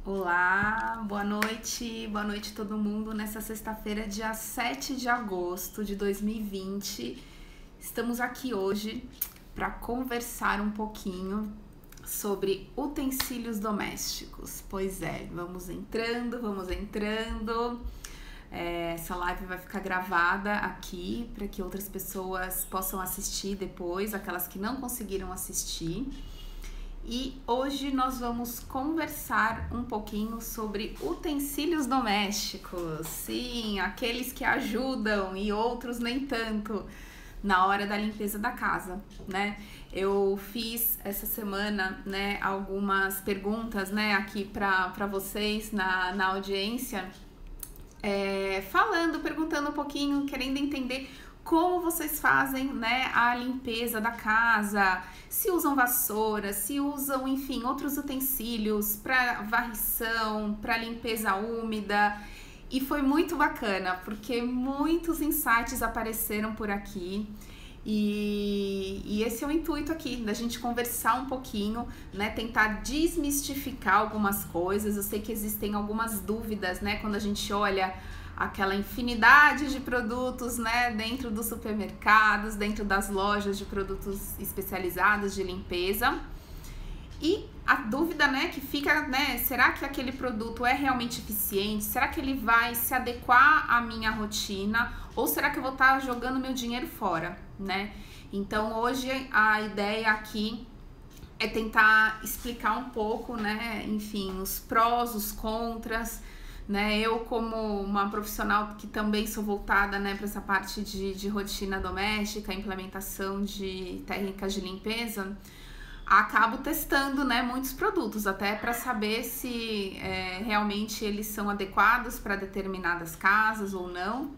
Olá, boa noite todo mundo. Nessa sexta-feira, dia 7 de agosto de 2020, estamos aqui hoje para conversar um pouquinho sobre utensílios domésticos. Pois é, vamos entrando. Essa live vai ficar gravada aqui para que outras pessoas possam assistir depois, aquelas que não conseguiram assistir. E hoje nós vamos conversar um pouquinho sobre utensílios domésticos. Sim, aqueles que ajudam e outros nem tanto na hora da limpeza da casa, né? Eu fiz essa semana, né, algumas perguntas, né, aqui para vocês na audiência, perguntando um pouquinho, querendo entender como vocês fazem, né, a limpeza da casa, se usam vassoura, se usam, enfim, outros utensílios para varrição, para limpeza úmida. E foi muito bacana, porque muitos insights apareceram por aqui. E esse é o intuito aqui, da gente conversar um pouquinho, né, tentar desmistificar algumas coisas. Eu sei que existem algumas dúvidas, né, quando a gente olha aquela infinidade de produtos, né, dentro dos supermercados, dentro das lojas de produtos especializados de limpeza. E a dúvida, né, que fica, né, será que aquele produto é realmente eficiente? Será que ele vai se adequar à minha rotina? Ou será que eu vou estar jogando meu dinheiro fora, né? Então, hoje a ideia aqui é tentar explicar um pouco, né, enfim, os prós, os contras, né? Eu, como uma profissional que também sou voltada, né, para essa parte de rotina doméstica, implementação de técnicas de limpeza, acabo testando, né, muitos produtos, até para saber se realmente eles são adequados para determinadas casas ou não.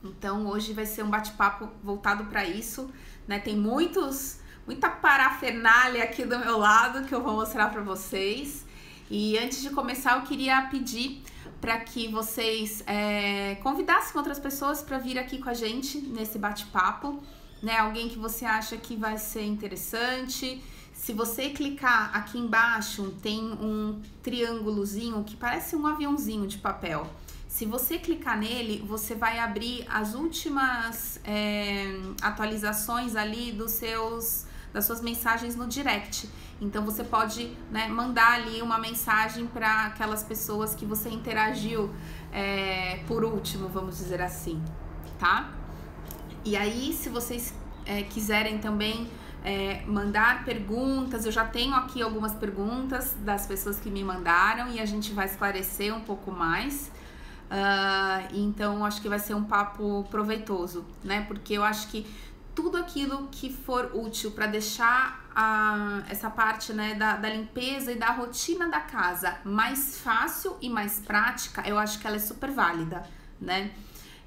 Então, hoje vai ser um bate-papo voltado para isso, né? Tem muita parafernália aqui do meu lado que eu vou mostrar para vocês. E antes de começar, eu queria pedir para que vocês convidassem outras pessoas para vir aqui com a gente nesse bate-papo, né? Alguém que você acha que vai ser interessante. Se você clicar aqui embaixo, tem um triângulozinho que parece um aviãozinho de papel. Se você clicar nele, você vai abrir as últimas atualizações ali das suas mensagens no direct. Então você pode, né, mandar ali uma mensagem para aquelas pessoas que você interagiu por último, vamos dizer assim, tá? E aí, se vocês quiserem também mandar perguntas, eu já tenho aqui algumas perguntas das pessoas que me mandaram e a gente vai esclarecer um pouco mais. Então, acho que vai ser um papo proveitoso, né? Porque eu acho que tudo aquilo que for útil para deixar essa parte, né, da limpeza e da rotina da casa mais fácil e mais prática, eu acho que ela é super válida, né?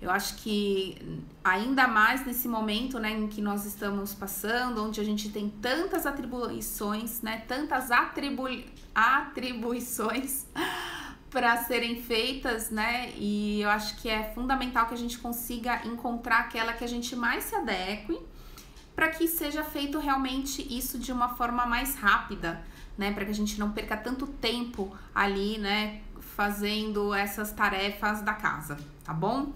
Eu acho que ainda mais nesse momento, né, em que nós estamos passando, onde a gente tem tantas atribuições, né, tantas atribuições para serem feitas, né? E eu acho que é fundamental que a gente consiga encontrar aquela que a gente mais se adeque, para que seja feito realmente isso de uma forma mais rápida, né? Para que a gente não perca tanto tempo ali, né, fazendo essas tarefas da casa, tá bom?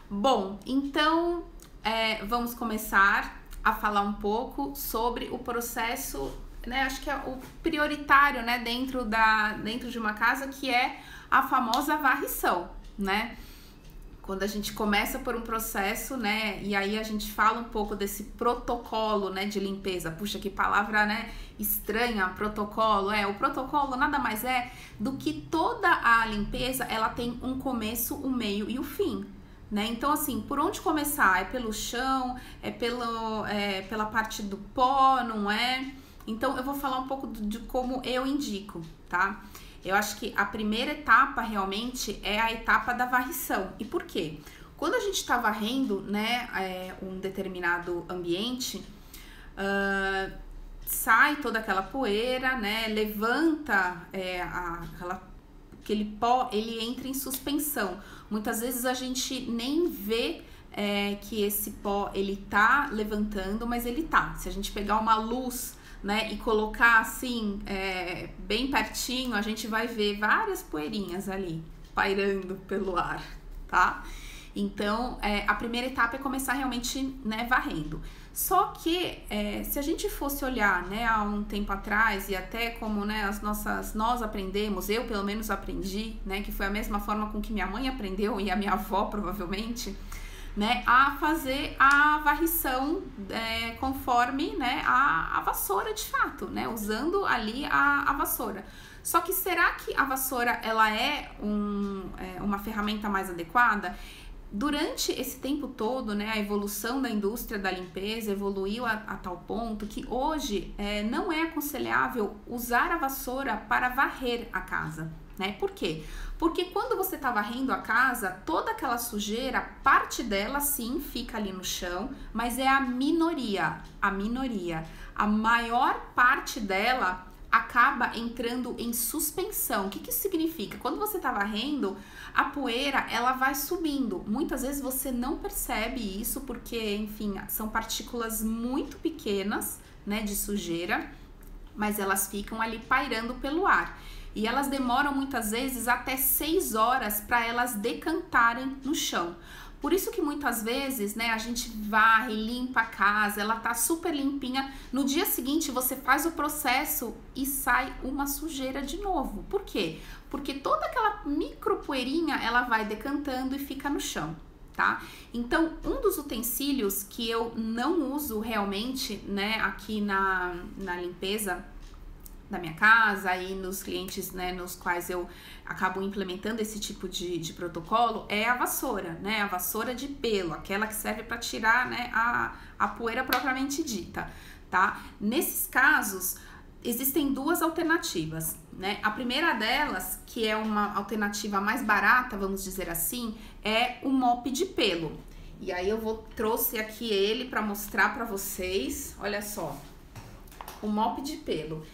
Bom, então vamos começar a falar um pouco sobre o processo, né? Acho que é o prioritário, né, dentro de uma casa, que é a famosa varrição, né? Quando a gente começa por um processo, né, e aí a gente fala um pouco desse protocolo, né, de limpeza. Puxa, que palavra, né, estranha, protocolo. O protocolo nada mais é do que toda a limpeza, ela tem um começo, um meio e o fim, né? Então, assim, por onde começar? É pelo chão? É pela parte do pó, não é? Então, eu vou falar um pouco de como eu indico, tá? Eu acho que a primeira etapa realmente é a etapa da varrição. E por quê? Quando a gente está varrendo, né, um determinado ambiente, sai toda aquela poeira, né, levanta aquele pó, ele entra em suspensão. Muitas vezes a gente nem vê que esse pó ele tá levantando, mas ele tá. Se a gente pegar uma luz né, e colocar assim, bem pertinho, a gente vai ver várias poeirinhas ali, pairando pelo ar, tá? Então, a primeira etapa é começar realmente, né, varrendo. Só que, se a gente fosse olhar, né, há um tempo atrás, e até como, né, nós aprendemos, eu pelo menos aprendi, né, que foi a mesma forma com que minha mãe aprendeu e a minha avó provavelmente, né, a fazer a varrição conforme, né, a vassoura de fato, né, usando ali a vassoura. Só que será que a vassoura ela é uma ferramenta mais adequada? Durante esse tempo todo, né, a evolução da indústria da limpeza evoluiu a tal ponto que hoje não é aconselhável usar a vassoura para varrer a casa, né? Por quê? Porque quando você está varrendo a casa, toda aquela sujeira, parte dela sim fica ali no chão, mas é a minoria. A maior parte dela acaba entrando em suspensão. O que isso significa? Quando você tá varrendo, a poeira, ela vai subindo. Muitas vezes você não percebe isso porque, enfim, são partículas muito pequenas, né, de sujeira, mas elas ficam ali pairando pelo ar. E elas demoram muitas vezes até 6 horas para elas decantarem no chão. Por isso que muitas vezes, né, a gente varre, limpa a casa, ela tá super limpinha. No dia seguinte você faz o processo e sai uma sujeira de novo. Por quê? Porque toda aquela micro poeirinha, ela vai decantando e fica no chão, tá? Então, um dos utensílios que eu não uso realmente, né, aqui na limpeza da minha casa e nos clientes, né, nos quais eu acabo implementando esse tipo de protocolo, é a vassoura, né, a vassoura de pelo, aquela que serve para tirar, né, a poeira propriamente dita, tá? Nesses casos, existem duas alternativas, né? A primeira delas, que é uma alternativa mais barata, vamos dizer assim, é o mop de pelo. E aí eu trouxe aqui ele para mostrar para vocês, olha só, o mop de pelo.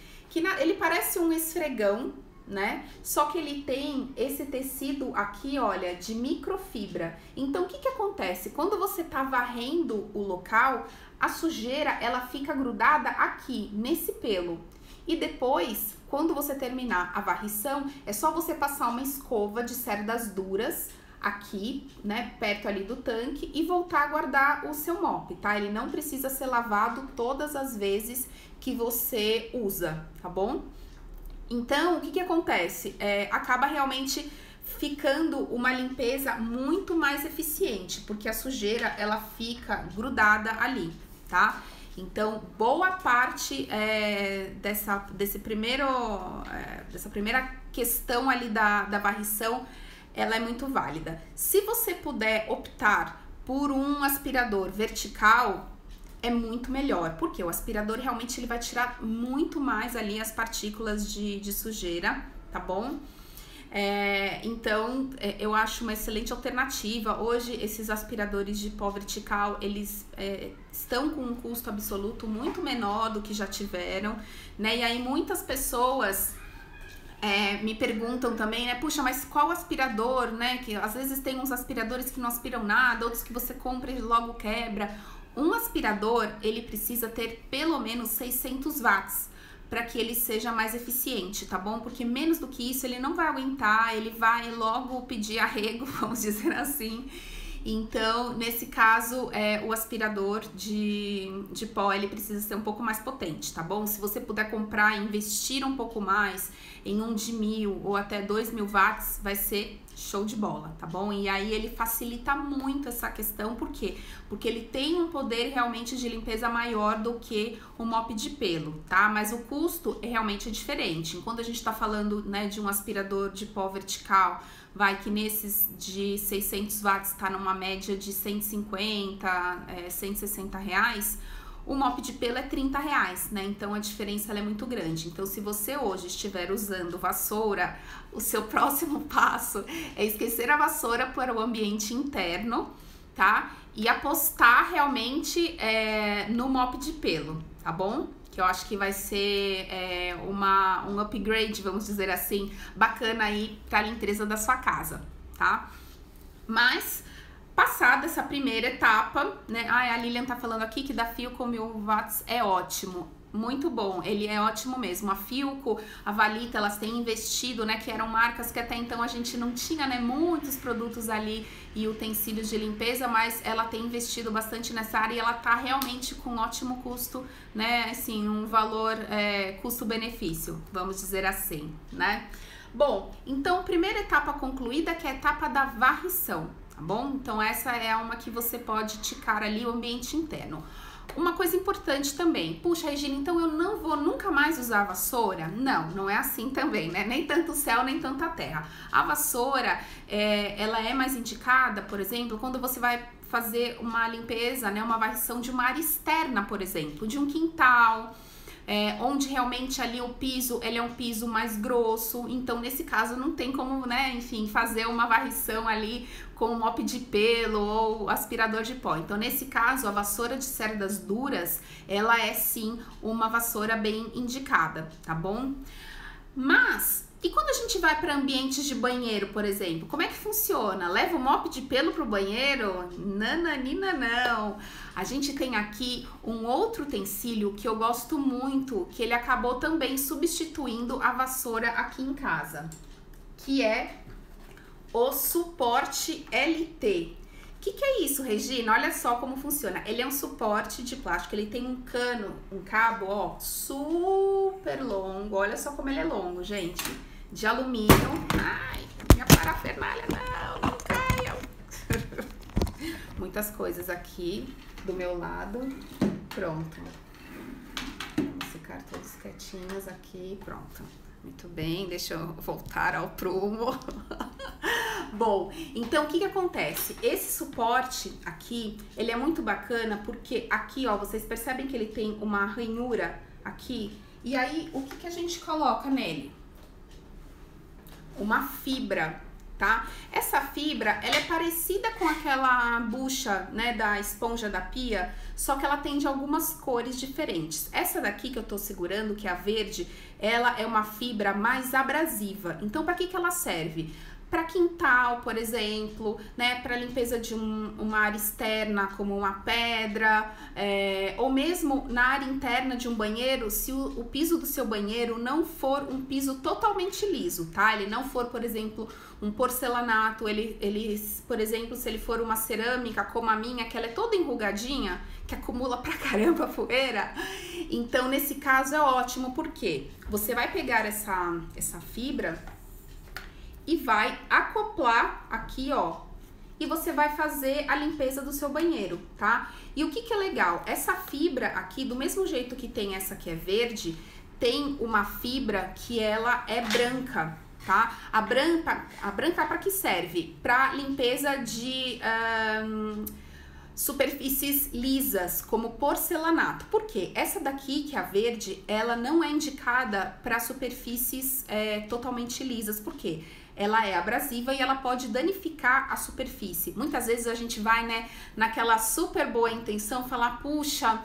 Ele parece um esfregão, né? Só que ele tem esse tecido aqui, olha, de microfibra. Então, o que acontece? Quando você tá varrendo o local, a sujeira, ela fica grudada aqui, nesse pelo. E depois, quando você terminar a varrição, é só você passar uma escova de cerdas duras aqui, né, perto ali do tanque e voltar a guardar o seu mop, tá? Ele não precisa ser lavado todas as vezes que você usa, tá bom? Então, o que acontece? Acaba realmente ficando uma limpeza muito mais eficiente, porque a sujeira, ela fica grudada ali, tá? Então, boa parte dessa primeira questão ali da varrição, ela é muito válida. Se você puder optar por um aspirador vertical, é muito melhor, porque o aspirador realmente ele vai tirar muito mais ali as partículas de sujeira, tá bom? Então, eu acho uma excelente alternativa. Hoje, esses aspiradores de pó vertical, eles estão com um custo absoluto muito menor do que já tiveram, né? E aí, muitas pessoas me perguntam também, né? Puxa, mas qual aspirador, né? Que às vezes tem uns aspiradores que não aspiram nada, outros que você compra e logo quebra. Um aspirador, ele precisa ter pelo menos 600 watts para que ele seja mais eficiente, tá bom? Porque menos do que isso ele não vai aguentar, ele vai logo pedir arrego, vamos dizer assim. Então, nesse caso, o aspirador de pó, ele precisa ser um pouco mais potente, tá bom? Se você puder comprar e investir um pouco mais em um de 1000 ou até 2000 watts, vai ser show de bola, tá bom? E aí ele facilita muito essa questão, por quê? Porque ele tem um poder realmente de limpeza maior do que o mop de pelo, tá? Mas o custo é realmente diferente. Quando a gente tá falando, né, de um aspirador de pó vertical, vai que nesses de 600 watts tá numa média de 150, 160 reais, o mop de pelo é 30 reais, né? Então a diferença ela é muito grande. Então, se você hoje estiver usando vassoura, o seu próximo passo é esquecer a vassoura para o ambiente interno, tá? E apostar realmente no mop de pelo, tá bom? Que eu acho que vai ser um upgrade, vamos dizer assim, bacana aí para a limpeza da sua casa, tá? Mas passada essa primeira etapa, né? A Lilian tá falando aqui que da Philco com 1000 watts é ótimo. Muito bom, ele é ótimo mesmo. A Filco, a Valita, elas têm investido, né, que eram marcas que até então a gente não tinha, né, muitos produtos ali e utensílios de limpeza, mas ela tem investido bastante nessa área e ela tá realmente com ótimo custo, né, assim, um valor custo-benefício, vamos dizer assim, né. Bom, então, primeira etapa concluída, que é a etapa da varrição, tá bom? Então, essa é uma que você pode ticar ali o ambiente interno. Uma coisa importante também, puxa, Regina, então eu não vou nunca mais usar a vassoura? Não, não é assim também, né? Nem tanto o céu, nem tanto a terra. A vassoura, ela é mais indicada, por exemplo, quando você vai fazer uma limpeza, né? Uma varrição de uma área externa, por exemplo, de um quintal, onde realmente ali o piso, ele é um piso mais grosso, então nesse caso não tem como, né, enfim, fazer uma varrição ali com mop de pelo ou aspirador de pó. Então nesse caso a vassoura de cerdas duras, ela é sim uma vassoura bem indicada, tá bom? Mas e quando a gente vai para ambientes de banheiro, por exemplo, como é que funciona? Leva o mop de pelo pro banheiro? Nananina não. A gente tem aqui um outro utensílio que eu gosto muito, que ele acabou também substituindo a vassoura aqui em casa, que é o suporte LT. O que é isso, Regina? Olha só como funciona. Ele é um suporte de plástico, ele tem um cano, um cabo, ó, super longo. Olha só como ele é longo, gente. De alumínio. Ai, minha parafernália, não caiam. Muitas coisas aqui do meu lado. Pronto. Vamos ficar todos quietinhos aqui, pronto. Muito bem, deixa eu voltar ao prumo. Bom, então o que acontece? Esse suporte aqui, ele é muito bacana porque aqui, ó, vocês percebem que ele tem uma ranhura aqui. E aí, o que a gente coloca nele? Uma fibra, tá? Essa fibra, ela é parecida com aquela bucha, né, da esponja da pia, só que ela tem de algumas cores diferentes. Essa daqui que eu tô segurando, que é a verde, ela é uma fibra mais abrasiva. Então, para que ela serve? Para quintal, por exemplo, né, para limpeza de uma área externa, como uma pedra, ou mesmo na área interna de um banheiro, se o piso do seu banheiro não for um piso totalmente liso, tá? Ele não for, por exemplo, um porcelanato, por exemplo, se ele for uma cerâmica como a minha, que ela é toda enrugadinha, que acumula pra caramba poeira, então nesse caso é ótimo, porque você vai pegar essa fibra e vai acoplar aqui, ó, e você vai fazer a limpeza do seu banheiro, tá? E o que é legal? Essa fibra aqui, do mesmo jeito que tem essa que é verde, tem uma fibra que ela é branca, tá? A branca para que serve? Para limpeza de superfícies lisas, como porcelanato. Por quê? Essa daqui, que é a verde, ela não é indicada para superfícies totalmente lisas. Por quê? Ela é abrasiva e ela pode danificar a superfície. Muitas vezes a gente vai, né, naquela super boa intenção, falar, puxa,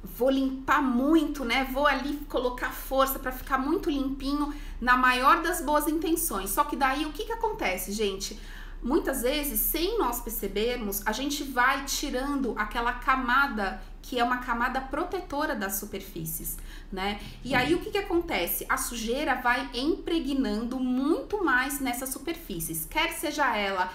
vou limpar muito, né, vou ali colocar força para ficar muito limpinho, na maior das boas intenções. Só que daí, o que acontece, gente? Muitas vezes, sem nós percebermos, a gente vai tirando aquela camada que é uma camada protetora das superfícies, né? E aí o que acontece? A sujeira vai impregnando muito mais nessas superfícies, quer seja ela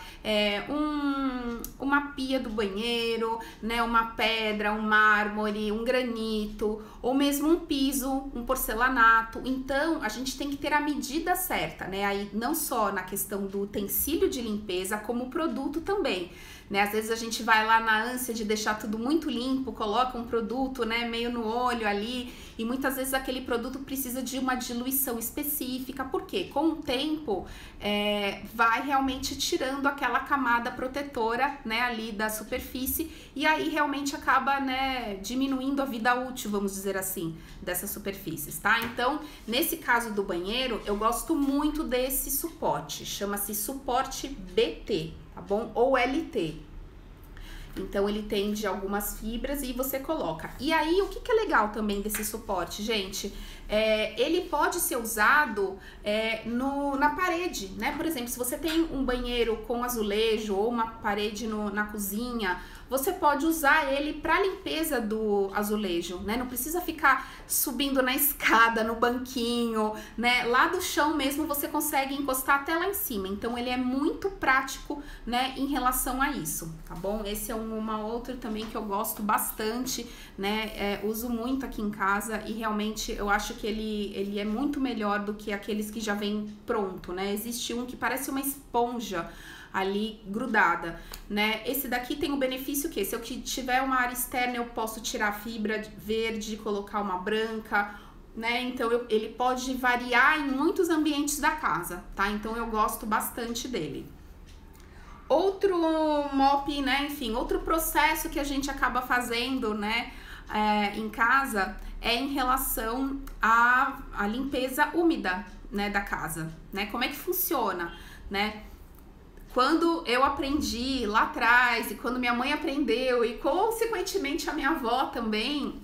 uma pia do banheiro, né? Uma pedra, um mármore, um granito, ou mesmo um piso, um porcelanato. Então a gente tem que ter a medida certa, né? Aí não só na questão do utensílio de limpeza, como o produto também, né? Às vezes a gente vai lá na ânsia de deixar tudo muito limpo, coloca um produto, né, meio no olho ali, e muitas vezes aquele produto precisa de uma diluição específica, porque com o tempo vai realmente tirando aquela camada protetora, né, ali da superfície, e aí realmente acaba, né, diminuindo a vida útil, vamos dizer assim, dessas superfícies, tá? Então, nesse caso do banheiro, eu gosto muito desse suporte, chama-se suporte BT, tá bom? Ou LT. Então, ele tem de algumas fibras e você coloca. E aí, o que é legal também desse suporte, gente? Ele pode ser usado na parede, né? Por exemplo, se você tem um banheiro com azulejo ou uma parede na cozinha, você pode usar ele para limpeza do azulejo, né? Não precisa ficar subindo na escada, no banquinho, né? Lá do chão mesmo você consegue encostar até lá em cima. Então ele é muito prático, né, em relação a isso, tá bom? Esse é uma outra também que eu gosto bastante, né? Uso muito aqui em casa e realmente eu acho que ele é muito melhor do que aqueles que já vem pronto, né? Existe um que parece uma esponja ali grudada, né? Esse daqui tem o benefício que se eu tiver uma área externa eu posso tirar a fibra verde e colocar uma branca, né? Então ele pode variar em muitos ambientes da casa, tá? Então eu gosto bastante dele. Outro mop, né? Enfim, outro processo que a gente acaba fazendo, né? Em casa é em relação à limpeza úmida, né? Da casa, né? Como é que funciona, né? Quando eu aprendi lá atrás, e quando minha mãe aprendeu, e consequentemente a minha avó também,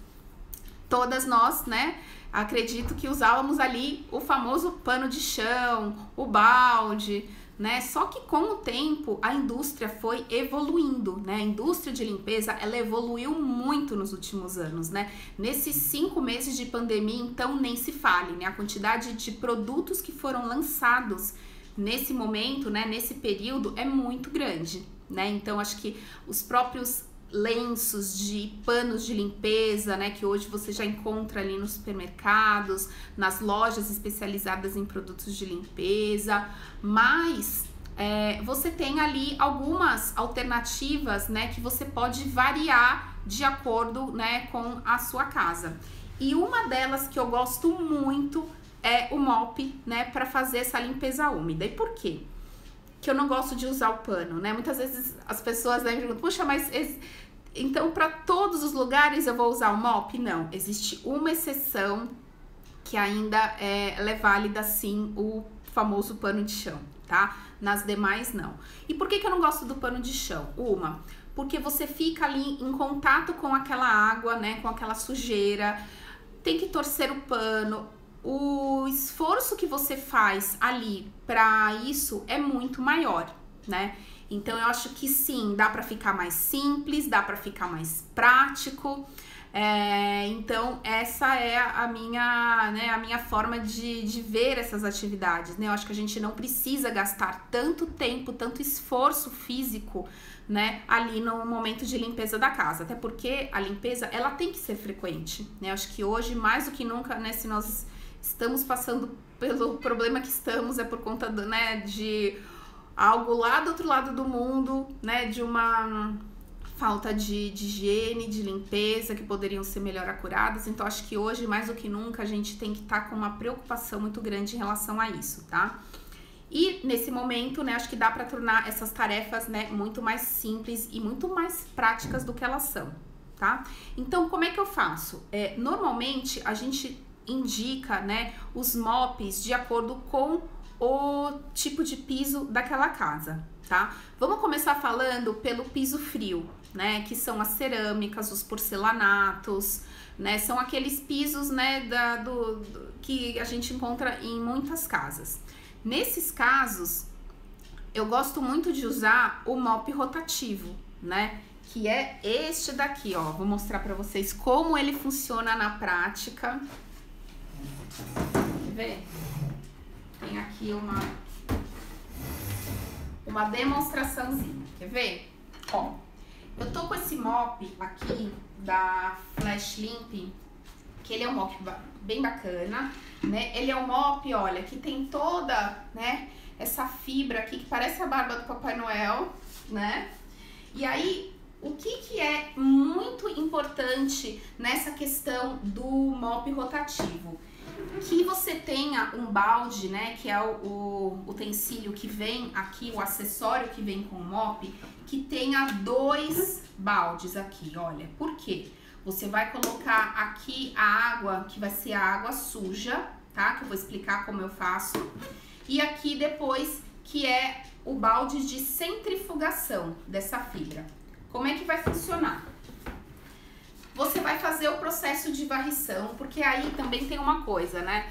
todas nós, né, acredito que usávamos ali o famoso pano de chão, o balde, né, só que com o tempo a indústria foi evoluindo, né, a indústria de limpeza, ela evoluiu muito nos últimos anos, né, nesses 5 meses de pandemia, então nem se fale, né, a quantidade de produtos que foram lançados nesse momento, né, nesse período é muito grande, né? Então acho que os próprios lenços de panos de limpeza, né, que hoje você já encontra ali nos supermercados, nas lojas especializadas em produtos de limpeza, mas você tem ali algumas alternativas, né, que você pode variar de acordo, né, com a sua casa. E uma delas que eu gosto muito é o mop, né, para fazer essa limpeza úmida. E por quê? Que eu não gosto de usar o pano, né? Muitas vezes as pessoas me perguntam, puxa, mas então para todos os lugares eu vou usar o mop? Não, existe uma exceção que ainda ela é válida sim, o famoso pano de chão, tá? Nas demais não. E por que eu não gosto do pano de chão? Porque você fica ali em contato com aquela água, né, com aquela sujeira, tem que torcer o pano. O esforço que você faz ali para isso é muito maior, né? Então eu acho que sim, dá para ficar mais simples, dá para ficar mais prático. Então essa é a minha forma de ver essas atividades, né? Eu acho que a gente não precisa gastar tanto tempo, tanto esforço físico, né, ali no momento de limpeza da casa, até porque a limpeza ela tem que ser frequente, né? Eu acho que hoje mais do que nunca, né, se nós estamos passando pelo problema que estamos, é por conta né, de algo lá do outro lado do mundo, né, de uma falta de higiene, de limpeza, que poderiam ser melhor acuradas. Então, acho que hoje, mais do que nunca, a gente tem que estar com uma preocupação muito grande em relação a isso, tá? E nesse momento, né, acho que dá para tornar essas tarefas, né, muito mais simples e muito mais práticas do que elas são, tá? Então, como é que eu faço? Normalmente, a gente indica, né, os mops de acordo com o tipo de piso daquela casa, tá? Vamos começar falando pelo piso frio, né, que são as cerâmicas, os porcelanatos, né, são aqueles pisos, né, que a gente encontra em muitas casas. Nesses casos, eu gosto muito de usar o mop rotativo, né, que é este daqui, ó. Vou mostrar pra vocês como ele funciona na prática. Quer ver? Tem aqui uma demonstraçãozinha. Quer ver? Ó, eu tô com esse mop aqui da Flash Limp, que ele é um mop bem bacana, né? Ele é um mop, olha, que tem toda, né, essa fibra aqui que parece a barba do Papai Noel, né? E aí, o que é muito importante nessa questão do mop rotativo? Que você tenha um balde, né, que é o utensílio que vem aqui, o acessório que vem com o mop, que tenha 2 baldes aqui, olha. Por quê? Você vai colocar aqui a água, que vai ser a água suja, tá? Que eu vou explicar como eu faço. E aqui depois, que é o balde de centrifugação dessa fibra. Como é que vai funcionar? Você vai fazer o processo de varrição, porque aí também tem uma coisa, né?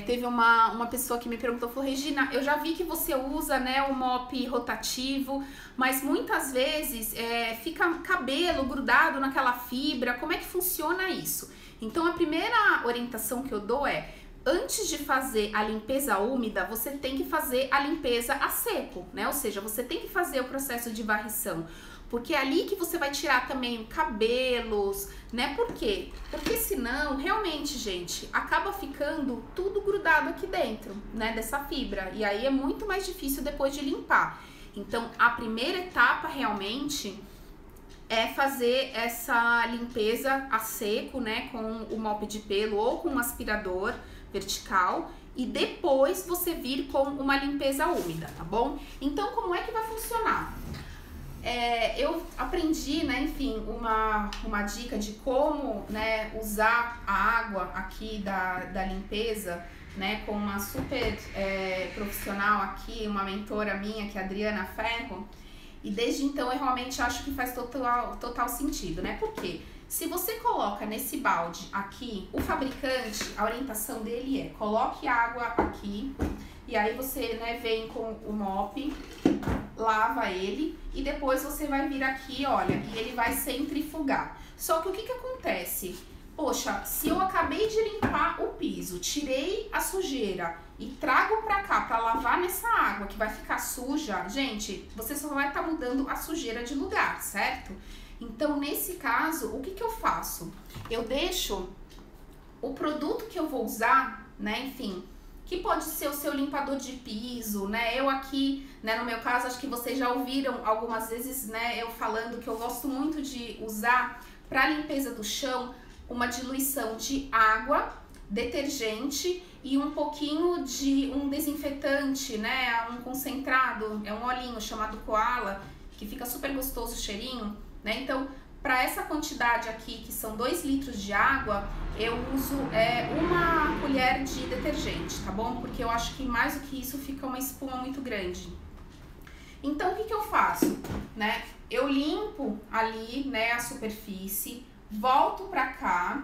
Teve uma pessoa que me perguntou, falou, Regina, eu já vi que você usa, né, o mop rotativo, mas muitas vezes fica cabelo grudado naquela fibra, como é que funciona isso? Então a primeira orientação que eu dou é, antes de fazer a limpeza úmida, você tem que fazer a limpeza a seco, né? Ou seja, você tem que fazer o processo de varrição, porque é ali que você vai tirar também cabelos, né? Por quê? Porque senão, realmente, gente, acaba ficando tudo grudado aqui dentro, né? Dessa fibra. E aí é muito mais difícil depois de limpar. Então, a primeira etapa realmente é fazer essa limpeza a seco, né? Com o mop de pelo ou com um aspirador vertical. E depois você vir com uma limpeza úmida, tá bom? Então, como é que vai funcionar? Eu aprendi, né, enfim, uma dica de como, né, usar a água aqui da limpeza, né, com uma super profissional aqui, uma mentora minha, que é a Adriana Ferro, e desde então eu realmente acho que faz total sentido, né, porque se você coloca nesse balde aqui, o fabricante, a orientação dele é, coloque água aqui, e aí você, né, vem com o mop, lava ele e depois você vai vir aqui, olha, e ele vai centrifugar. Só que o que acontece? Poxa, se eu acabei de limpar o piso, tirei a sujeira e trago pra cá pra lavar nessa água que vai ficar suja, gente, você só vai estar mudando a sujeira de lugar, certo? Então, nesse caso, o que eu faço? Eu deixo o produto que eu vou usar, né, enfim, que pode ser o seu limpador de piso, né? Eu aqui, né, no meu caso, acho que vocês já ouviram algumas vezes, né, eu falando que eu gosto muito de usar para limpeza do chão uma diluição de água, detergente e um pouquinho de um desinfetante, né, um concentrado, é um olhinho chamado Koala, que fica super gostoso o cheirinho, né? Então, para essa quantidade aqui, que são 2 litros de água, eu uso uma colher de detergente, tá bom? Porque eu acho que mais do que isso fica uma espuma muito grande. Então, o que eu faço? Né? Eu limpo ali, né, a superfície, volto pra cá.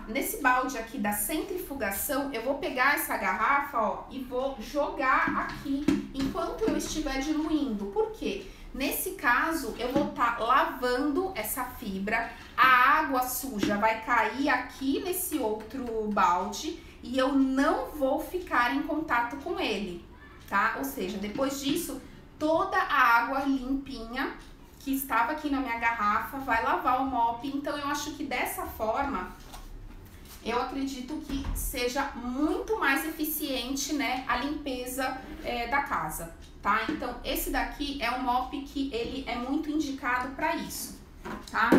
Nesse balde aqui da centrifugação, eu vou pegar essa garrafa, ó, e vou jogar aqui enquanto eu estiver diluindo. Por quê? Nesse caso, eu vou estar lavando essa fibra, a água suja vai cair aqui nesse outro balde e eu não vou ficar em contato com ele, tá? Ou seja, depois disso, toda a água limpinha que estava aqui na minha garrafa vai lavar o mop. Então, eu acho que dessa forma, eu acredito que seja muito mais eficiente, né, a limpeza da casa, tá? Então, esse daqui é um mop que ele é muito indicado para isso, tá?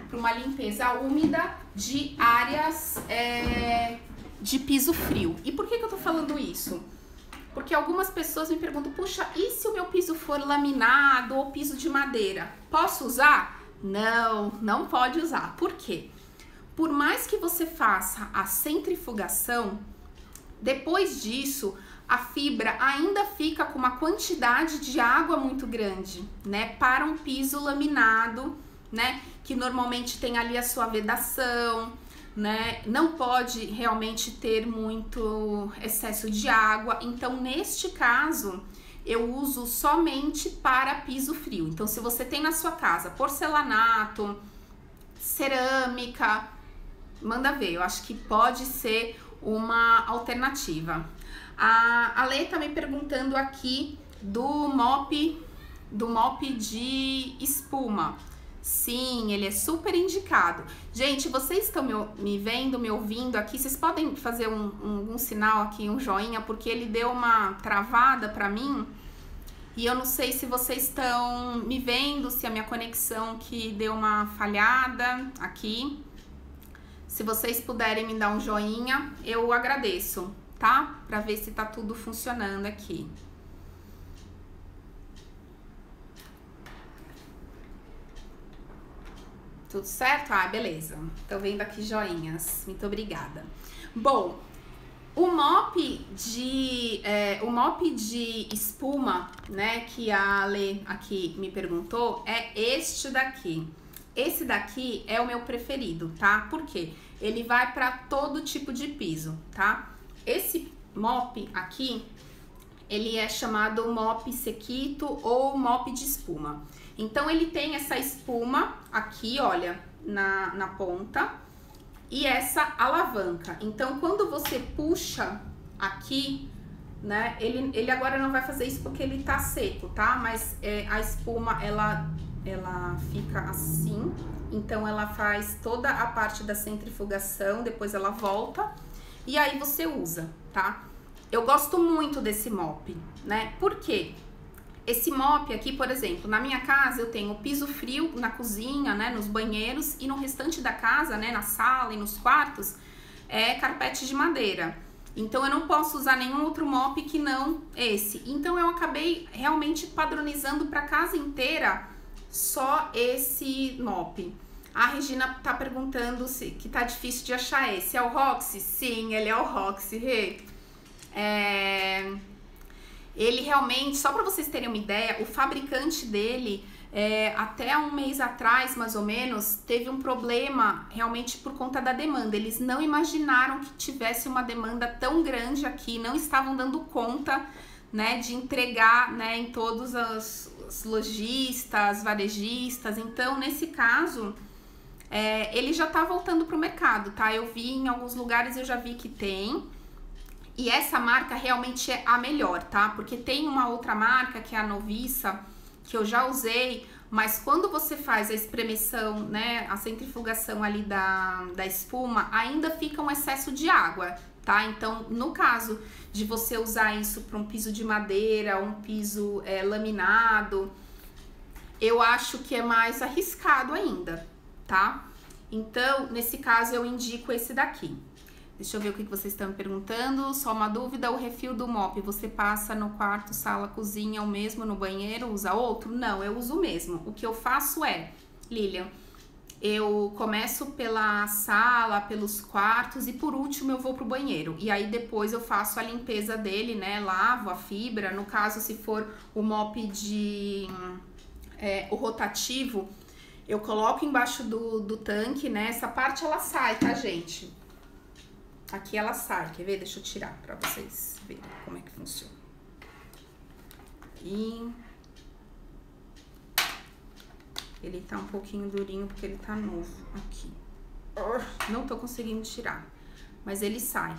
Para uma limpeza úmida de áreas de piso frio. E por que eu tô falando isso? Porque algumas pessoas me perguntam, puxa, e se o meu piso for laminado ou piso de madeira? Posso usar? Não, não pode usar. Por quê? Por mais que você faça a centrifugação, depois disso, a fibra ainda fica com uma quantidade de água muito grande, né? Para um piso laminado, né? Que normalmente tem ali a sua vedação, né? Não pode realmente ter muito excesso de água. Então, neste caso, eu uso somente para piso frio. Então, se você tem na sua casa porcelanato, cerâmica, manda ver. Eu acho que pode ser uma alternativa. A Lê tá me perguntando aqui do mop de espuma. Sim, ele é super indicado. Gente, vocês estão me vendo, me ouvindo aqui? Vocês podem fazer um sinal aqui, um joinha, porque ele deu uma travada pra mim. E eu não sei se vocês estão me vendo, se a minha conexão que deu uma falhada aqui. Se vocês puderem me dar um joinha, eu agradeço, tá? Pra ver se tá tudo funcionando aqui. Tudo certo? Ah, beleza. Tô vendo aqui joinhas. Muito obrigada. Bom, o mop de espuma, né, que a Ale aqui me perguntou, é este daqui. Esse daqui é o meu preferido, tá? Por quê? ele vai para todo tipo de piso, tá? Esse mop aqui, ele é chamado mop sequito ou mop de espuma. Então, ele tem essa espuma aqui, olha, na ponta, e essa alavanca. Então, quando você puxa aqui, né, ele agora não vai fazer isso porque ele tá seco, tá? Mas a espuma, ela fica assim, então ela faz toda a parte da centrifugação, depois ela volta, e aí você usa, tá? Eu gosto muito desse mop, né? Por quê? Esse mop aqui, por exemplo, na minha casa eu tenho piso frio na cozinha, né, nos banheiros, e no restante da casa, né, na sala e nos quartos, é carpete de madeira. Então eu não posso usar nenhum outro mop que não esse. Então eu acabei realmente padronizando para a casa inteira só esse mop. A Regina tá perguntando que tá difícil de achar esse. É o Roxy? Sim, ele é o Roxy, Rê. Ele realmente, só para vocês terem uma ideia, o fabricante dele, até um mês atrás, mais ou menos, teve um problema realmente por conta da demanda. Eles não imaginaram que tivesse uma demanda tão grande aqui, não estavam dando conta, né, de entregar, né, em todos os lojistas, varejistas. Então, nesse caso, ele já tá voltando pro mercado, tá? Eu vi em alguns lugares, eu já vi que tem. E essa marca realmente é a melhor, tá? Porque tem uma outra marca, que é a Novissa, que eu já usei, mas quando você faz a espremeção, né, a centrifugação ali da espuma, ainda fica um excesso de água, tá? Então, no caso de você usar isso para um piso de madeira, um piso laminado, eu acho que é mais arriscado ainda, tá? Então, nesse caso, eu indico esse daqui. Deixa eu ver o que vocês estão me perguntando. Só uma dúvida, o refil do mop, você passa no quarto, sala, cozinha, o mesmo no banheiro, usa outro? Não, eu uso o mesmo. O que eu faço Lilian, eu começo pela sala, pelos quartos e por último eu vou pro banheiro. E aí depois eu faço a limpeza dele, né, lavo a fibra. No caso, se for o mop o rotativo, eu coloco embaixo do tanque, né, essa parte ela sai, tá, gente? Aqui ela sai, quer ver? Deixa eu tirar pra vocês verem como é que funciona. E ele tá um pouquinho durinho porque ele tá novo aqui. Não tô conseguindo tirar, mas ele sai.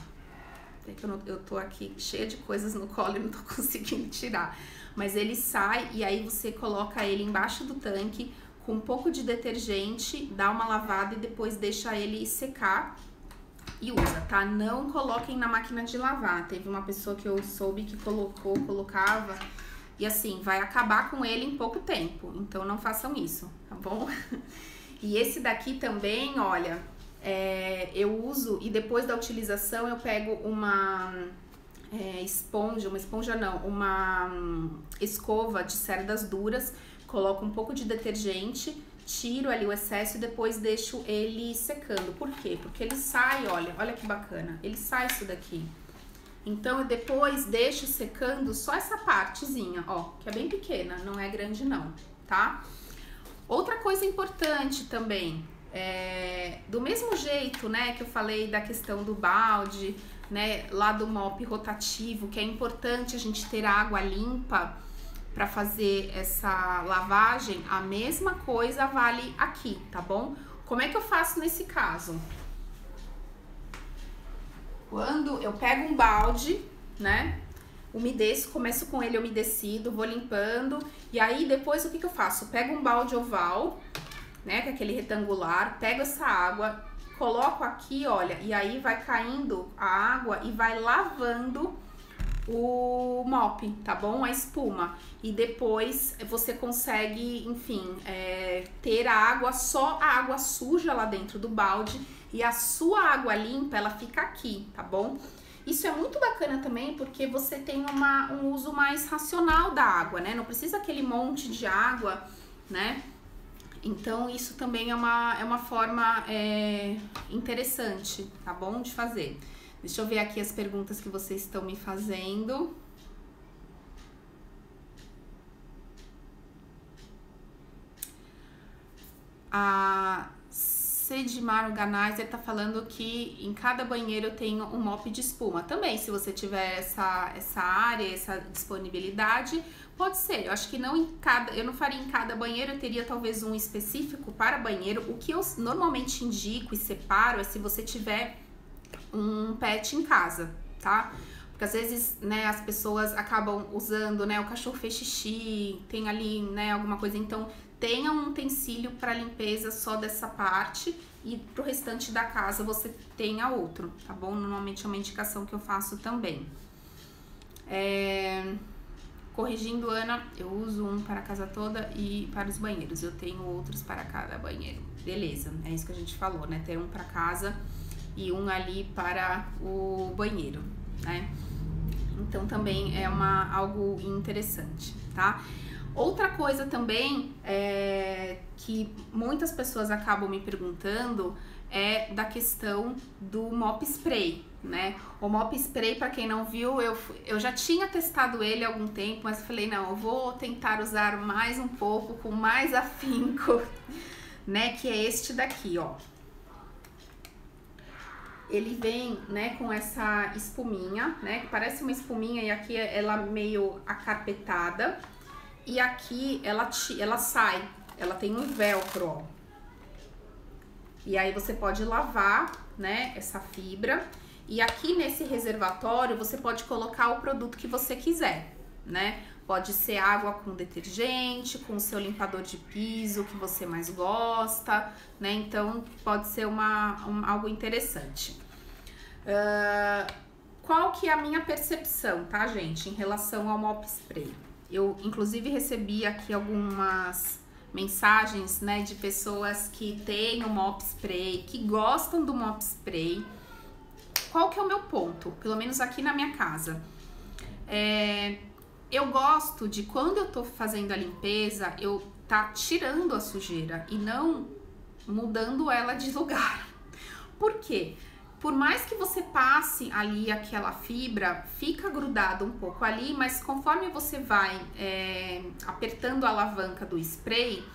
É que eu tô aqui cheia de coisas no colo e não tô conseguindo tirar. Mas ele sai e aí você coloca ele embaixo do tanque com um pouco de detergente, dá uma lavada e depois deixa ele secar. E usa, tá? Não coloquem na máquina de lavar. Teve uma pessoa que eu soube que colocava e assim, vai acabar com ele em pouco tempo. Então não façam isso, tá bom? E esse daqui também, olha, eu uso e depois da utilização eu pego uma uma escova de cerdas duras, coloco um pouco de detergente, tiro ali o excesso e depois deixo ele secando. Por quê? Porque ele sai, olha que bacana, ele sai isso daqui. Então, eu depois deixo secando só essa partezinha, ó, que é bem pequena, não é grande não, tá? Outra coisa importante também, do mesmo jeito, né, que eu falei da questão do balde, né, lá do mop rotativo, que é importante a gente ter água limpa para fazer essa lavagem, a mesma coisa vale aqui, tá bom? Como é que eu faço nesse caso? Quando eu pego um balde, né, umedeço, começo com ele umedecido, vou limpando, e aí depois o que eu faço? Pego um balde oval, né, que é aquele retangular, pego essa água, coloco aqui, olha, e aí vai caindo a água e vai lavando o mop, tá bom? A espuma. E depois você consegue, enfim, ter a água, só a água suja lá dentro do balde e a sua água limpa, ela fica aqui, tá bom? Isso é muito bacana também porque você tem um uso mais racional da água, né? Não precisa aquele monte de água, né? Então, isso também é uma forma interessante, tá bom? De fazer. Deixa eu ver aqui as perguntas que vocês estão me fazendo. A Cedimar Organizer tá falando que em cada banheiro eu tenho um mop de espuma. Também, se você tiver essa área, essa disponibilidade, pode ser. Eu acho que não eu não faria em cada banheiro, eu teria talvez um específico para banheiro. O que eu normalmente indico e separo é se você tiver um pet em casa, tá? Porque às vezes, né, as pessoas acabam usando, né, o cachorro fez xixi, tem ali, né, alguma coisa, então tenha um utensílio para limpeza só dessa parte e pro restante da casa você tenha outro, tá bom? Normalmente é uma indicação que eu faço também. Corrigindo, Ana, eu uso um para a casa toda e para os banheiros, eu tenho outros para cada banheiro. Beleza, é isso que a gente falou, né? Ter um para casa e um ali para o banheiro, né? Então também é algo interessante, tá? Outra coisa também que muitas pessoas acabam me perguntando é da questão do mop spray, né? O mop spray, para quem não viu, eu já tinha testado ele há algum tempo, mas falei, não, eu vou tentar usar mais um pouco, com mais afinco, né? Que é este daqui, ó. Ele vem, né, com essa espuminha, né, que parece uma espuminha e aqui ela meio acarpetada e aqui ela sai, ela tem um velcro, ó. E aí você pode lavar, né, essa fibra e aqui nesse reservatório você pode colocar o produto que você quiser, né? Pode ser água com detergente, com o seu limpador de piso que você mais gosta, né? Então pode ser algo interessante. Qual que é a minha percepção, tá, gente, em relação ao mop spray? Eu, inclusive, recebi aqui algumas mensagens, né, de pessoas que têm o mop spray, que gostam do mop spray. Qual que é o meu ponto? Pelo menos aqui na minha casa. Eu gosto de, quando eu tô fazendo a limpeza, eu tá tirando a sujeira e não mudando ela de lugar. Por quê? Por mais que você passe ali aquela fibra, fica grudado um pouco ali, mas conforme você vai apertando a alavanca do spray,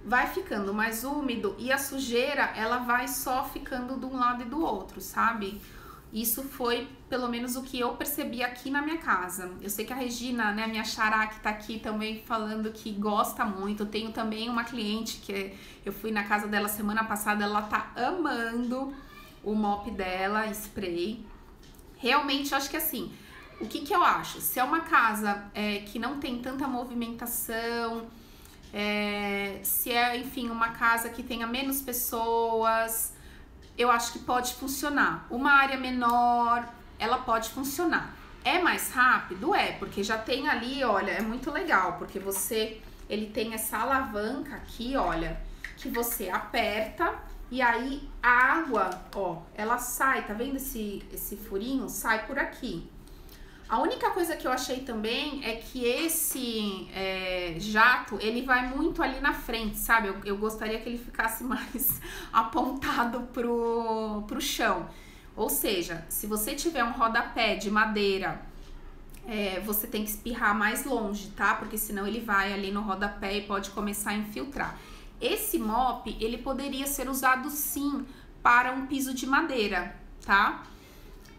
vai ficando mais úmido e a sujeira, ela vai só ficando de um lado e do outro, sabe? Isso foi, pelo menos, o que eu percebi aqui na minha casa. Eu sei que a Regina, né, minha xará, que tá aqui também falando que gosta muito. Eu tenho também uma cliente que eu fui na casa dela semana passada, ela tá amando o mop dela, spray. Realmente, eu acho que assim, o que eu acho? Se é uma casa que não tem tanta movimentação, se é, enfim, uma casa que tenha menos pessoas, eu acho que pode funcionar. Uma área menor, ela pode funcionar. É mais rápido? Porque já tem ali, olha, é muito legal, porque ele tem essa alavanca aqui, olha, que você aperta e aí a água, ó, ela sai, tá vendo esse furinho? Sai por aqui. A única coisa que eu achei também é que esse jato, ele vai muito ali na frente, sabe? Eu gostaria que ele ficasse mais apontado pro chão. Ou seja, se você tiver um rodapé de madeira, você tem que espirrar mais longe, tá? Porque senão ele vai ali no rodapé e pode começar a infiltrar. Esse mop, ele poderia ser usado sim para um piso de madeira, tá?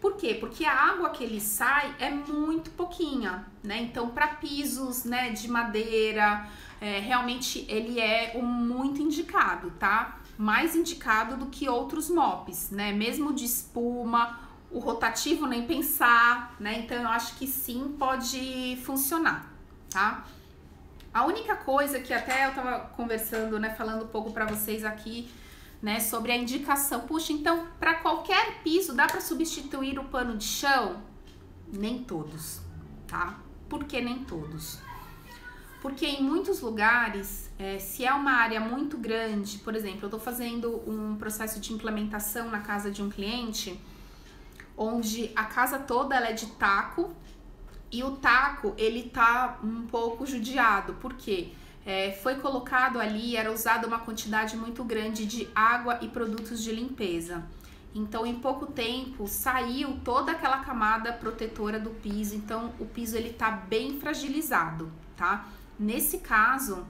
Por quê? Porque a água que ele sai é muito pouquinha, né? Então, para pisos, né, de madeira, realmente ele é muito indicado, tá? Mais indicado do que outros mops, né? Mesmo de espuma, o rotativo nem pensar, né? Então, eu acho que sim, pode funcionar, tá? A única coisa que até eu tava conversando, né, falando um pouco para vocês aqui, né, sobre a indicação. Puxa, então, para qualquer piso, dá para substituir o pano de chão? Nem todos, tá? Por que nem todos? Porque em muitos lugares, se é uma área muito grande, por exemplo, eu tô fazendo um processo de implementação na casa de um cliente, onde a casa toda ela é de taco, e o taco, ele tá um pouco judiado, por quê? Foi colocado ali, era usada uma quantidade muito grande de água e produtos de limpeza. Então, em pouco tempo, saiu toda aquela camada protetora do piso. Então, o piso, ele tá bem fragilizado, tá? Nesse caso,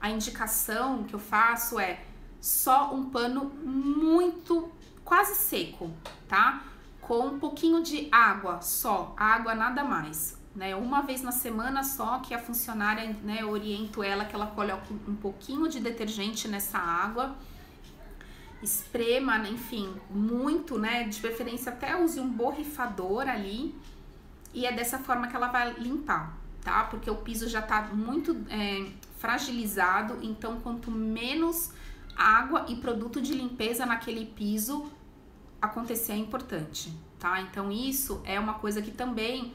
a indicação que eu faço é só um pano muito, quase seco, tá? Com um pouquinho de água só, água nada mais, né? Uma vez na semana só que a funcionária, né, eu oriento ela que ela coloque um pouquinho de detergente nessa água, esprema, né, enfim, muito, né? De preferência até use um borrifador ali, e é dessa forma que ela vai limpar, tá? Porque o piso já tá muito fragilizado, então quanto menos água e produto de limpeza naquele piso acontecer é importante, tá? Então isso é uma coisa que também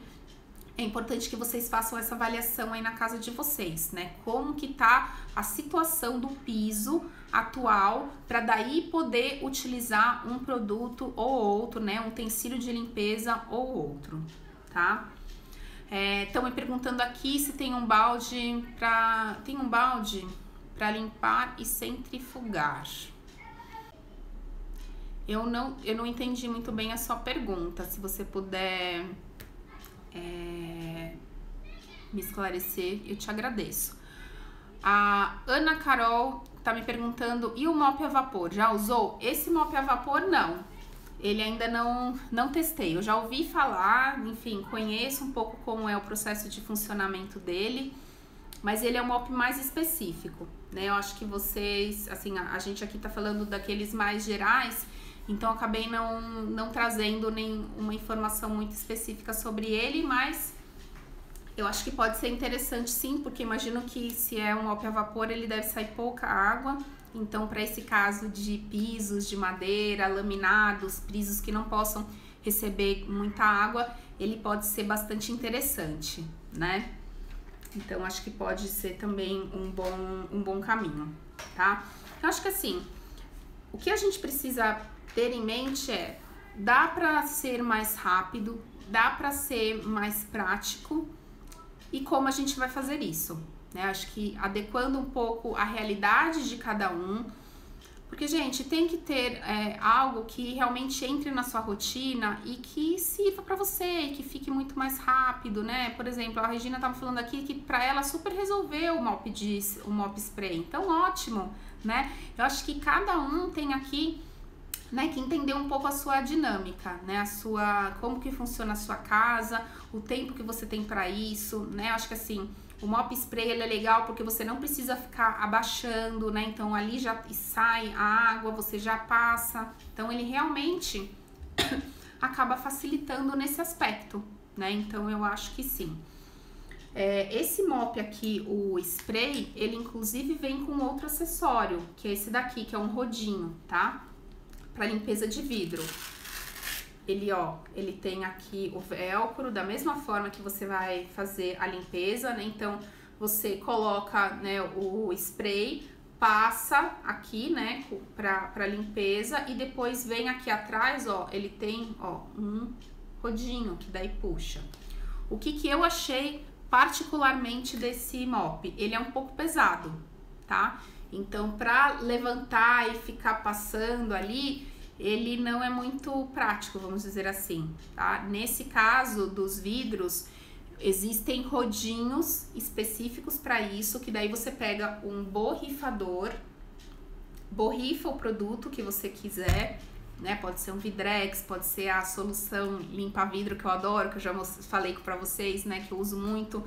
é importante que vocês façam essa avaliação aí na casa de vocês, né? Como que tá a situação do piso atual, para daí poder utilizar um produto ou outro, né? Um utensílio de limpeza ou outro, tá? Estão me perguntando aqui se tem um balde para limpar e centrifugar. Eu não entendi muito bem a sua pergunta. Se você puder me esclarecer, eu te agradeço. A Ana Carol tá me perguntando, e o mop a vapor? Já usou? Esse mop a vapor, não. Ele ainda não testei. Eu já ouvi falar, enfim, conheço um pouco como é o processo de funcionamento dele, mas ele é um mop mais específico, né? Eu acho que vocês, assim, a gente aqui tá falando daqueles mais gerais, então eu acabei não trazendo nenhuma informação muito específica sobre ele, mas eu acho que pode ser interessante sim, porque imagino que se é um mop a vapor, ele deve sair pouca água. Então, para esse caso de pisos de madeira, laminados, pisos que não possam receber muita água, ele pode ser bastante interessante, né? Então, acho que pode ser também um bom caminho, tá? Eu acho que assim, o que a gente precisa ter em mente é, dá para ser mais rápido, dá para ser mais prático, e como a gente vai fazer isso, né? Acho que adequando um pouco a realidade de cada um, porque, gente, tem que ter algo que realmente entre na sua rotina e que sirva para você, que fique muito mais rápido, né? Por exemplo, a Regina tava falando aqui que para ela super resolveu o mop spray, então ótimo, né? Eu acho que cada um tem aqui, né, que entender um pouco a sua dinâmica, né, como que funciona a sua casa, o tempo que você tem para isso, né? Eu acho que assim, o mop spray ele é legal porque você não precisa ficar abaixando, né? Então ali já sai a água, você já passa. Então ele realmente acaba facilitando nesse aspecto, né? Então eu acho que sim. Esse mop aqui, o spray, ele inclusive vem com outro acessório, que é esse daqui, que é um rodinho, tá? Para limpeza de vidro. Ele tem aqui o velcro, da mesma forma que você vai fazer a limpeza, né? Então, você coloca, né, o spray, passa aqui, né, pra limpeza, e depois vem aqui atrás, ó, ele tem, ó, um rodinho que daí puxa. O que eu achei particularmente desse mop? Ele é um pouco pesado, tá? Então, pra levantar e ficar passando ali, ele não é muito prático, vamos dizer assim, tá? Nesse caso dos vidros, existem rodinhos específicos para isso, que daí você pega um borrifador, borrifa o produto que você quiser, né? Pode ser um Vidrex, pode ser a solução limpa vidro que eu adoro, que eu já falei para vocês, né? Que eu uso muito,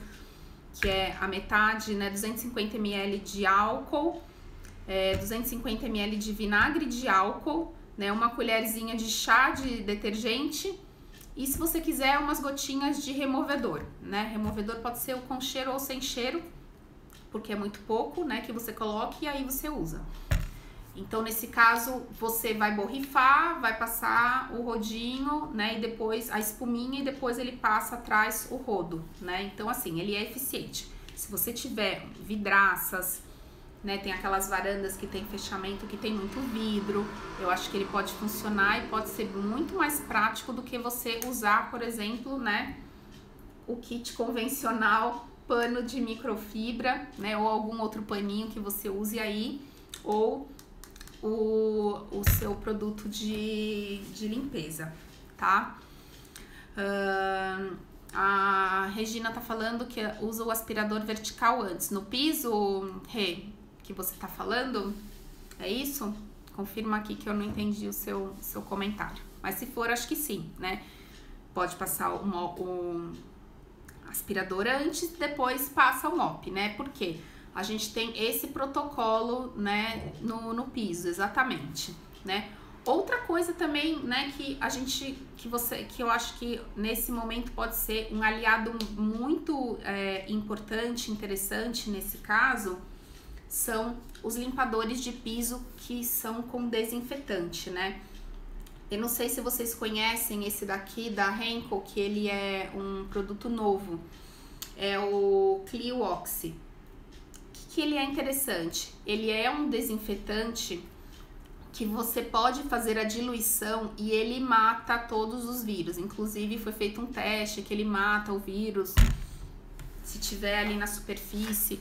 que é a metade, né? 250 ml de álcool, 250 ml de vinagre de álcool, né? Uma colherzinha de chá de detergente. E se você quiser, umas gotinhas de removedor, né? Removedor pode ser com cheiro ou sem cheiro, porque é muito pouco, né? Que você coloque e aí você usa. Então, nesse caso, você vai borrifar, vai passar o rodinho, né? E depois a espuminha, e depois ele passa atrás o rodo, né? Então, assim, ele é eficiente. Se você tiver vidraças, né? Tem aquelas varandas que tem fechamento, que tem muito vidro, eu acho que ele pode funcionar e pode ser muito mais prático do que você usar, por exemplo, né? O kit convencional, pano de microfibra, né? Ou algum outro paninho que você use aí, ou o seu produto de limpeza, tá? A Regina tá falando que usa o aspirador vertical antes. No piso, Rê, que você tá falando, É isso? Confirma aqui que eu não entendi o seu comentário. Mas se for, acho que sim, né? Pode passar o aspirador antes, depois passa o mop, né? Porque a gente tem esse protocolo, né, no piso, exatamente, né? Outra coisa também, né, que eu acho que nesse momento pode ser um aliado muito importante, interessante nesse caso, são os limpadores de piso que são com desinfetante, né? Eu não sei se vocês conhecem esse daqui da Henkel, que ele é um produto novo, é o Clio Oxy. O que ele é interessante? Ele é um desinfetante que você pode fazer a diluição e ele mata todos os vírus. Inclusive foi feito um teste que ele mata o vírus se tiver ali na superfície.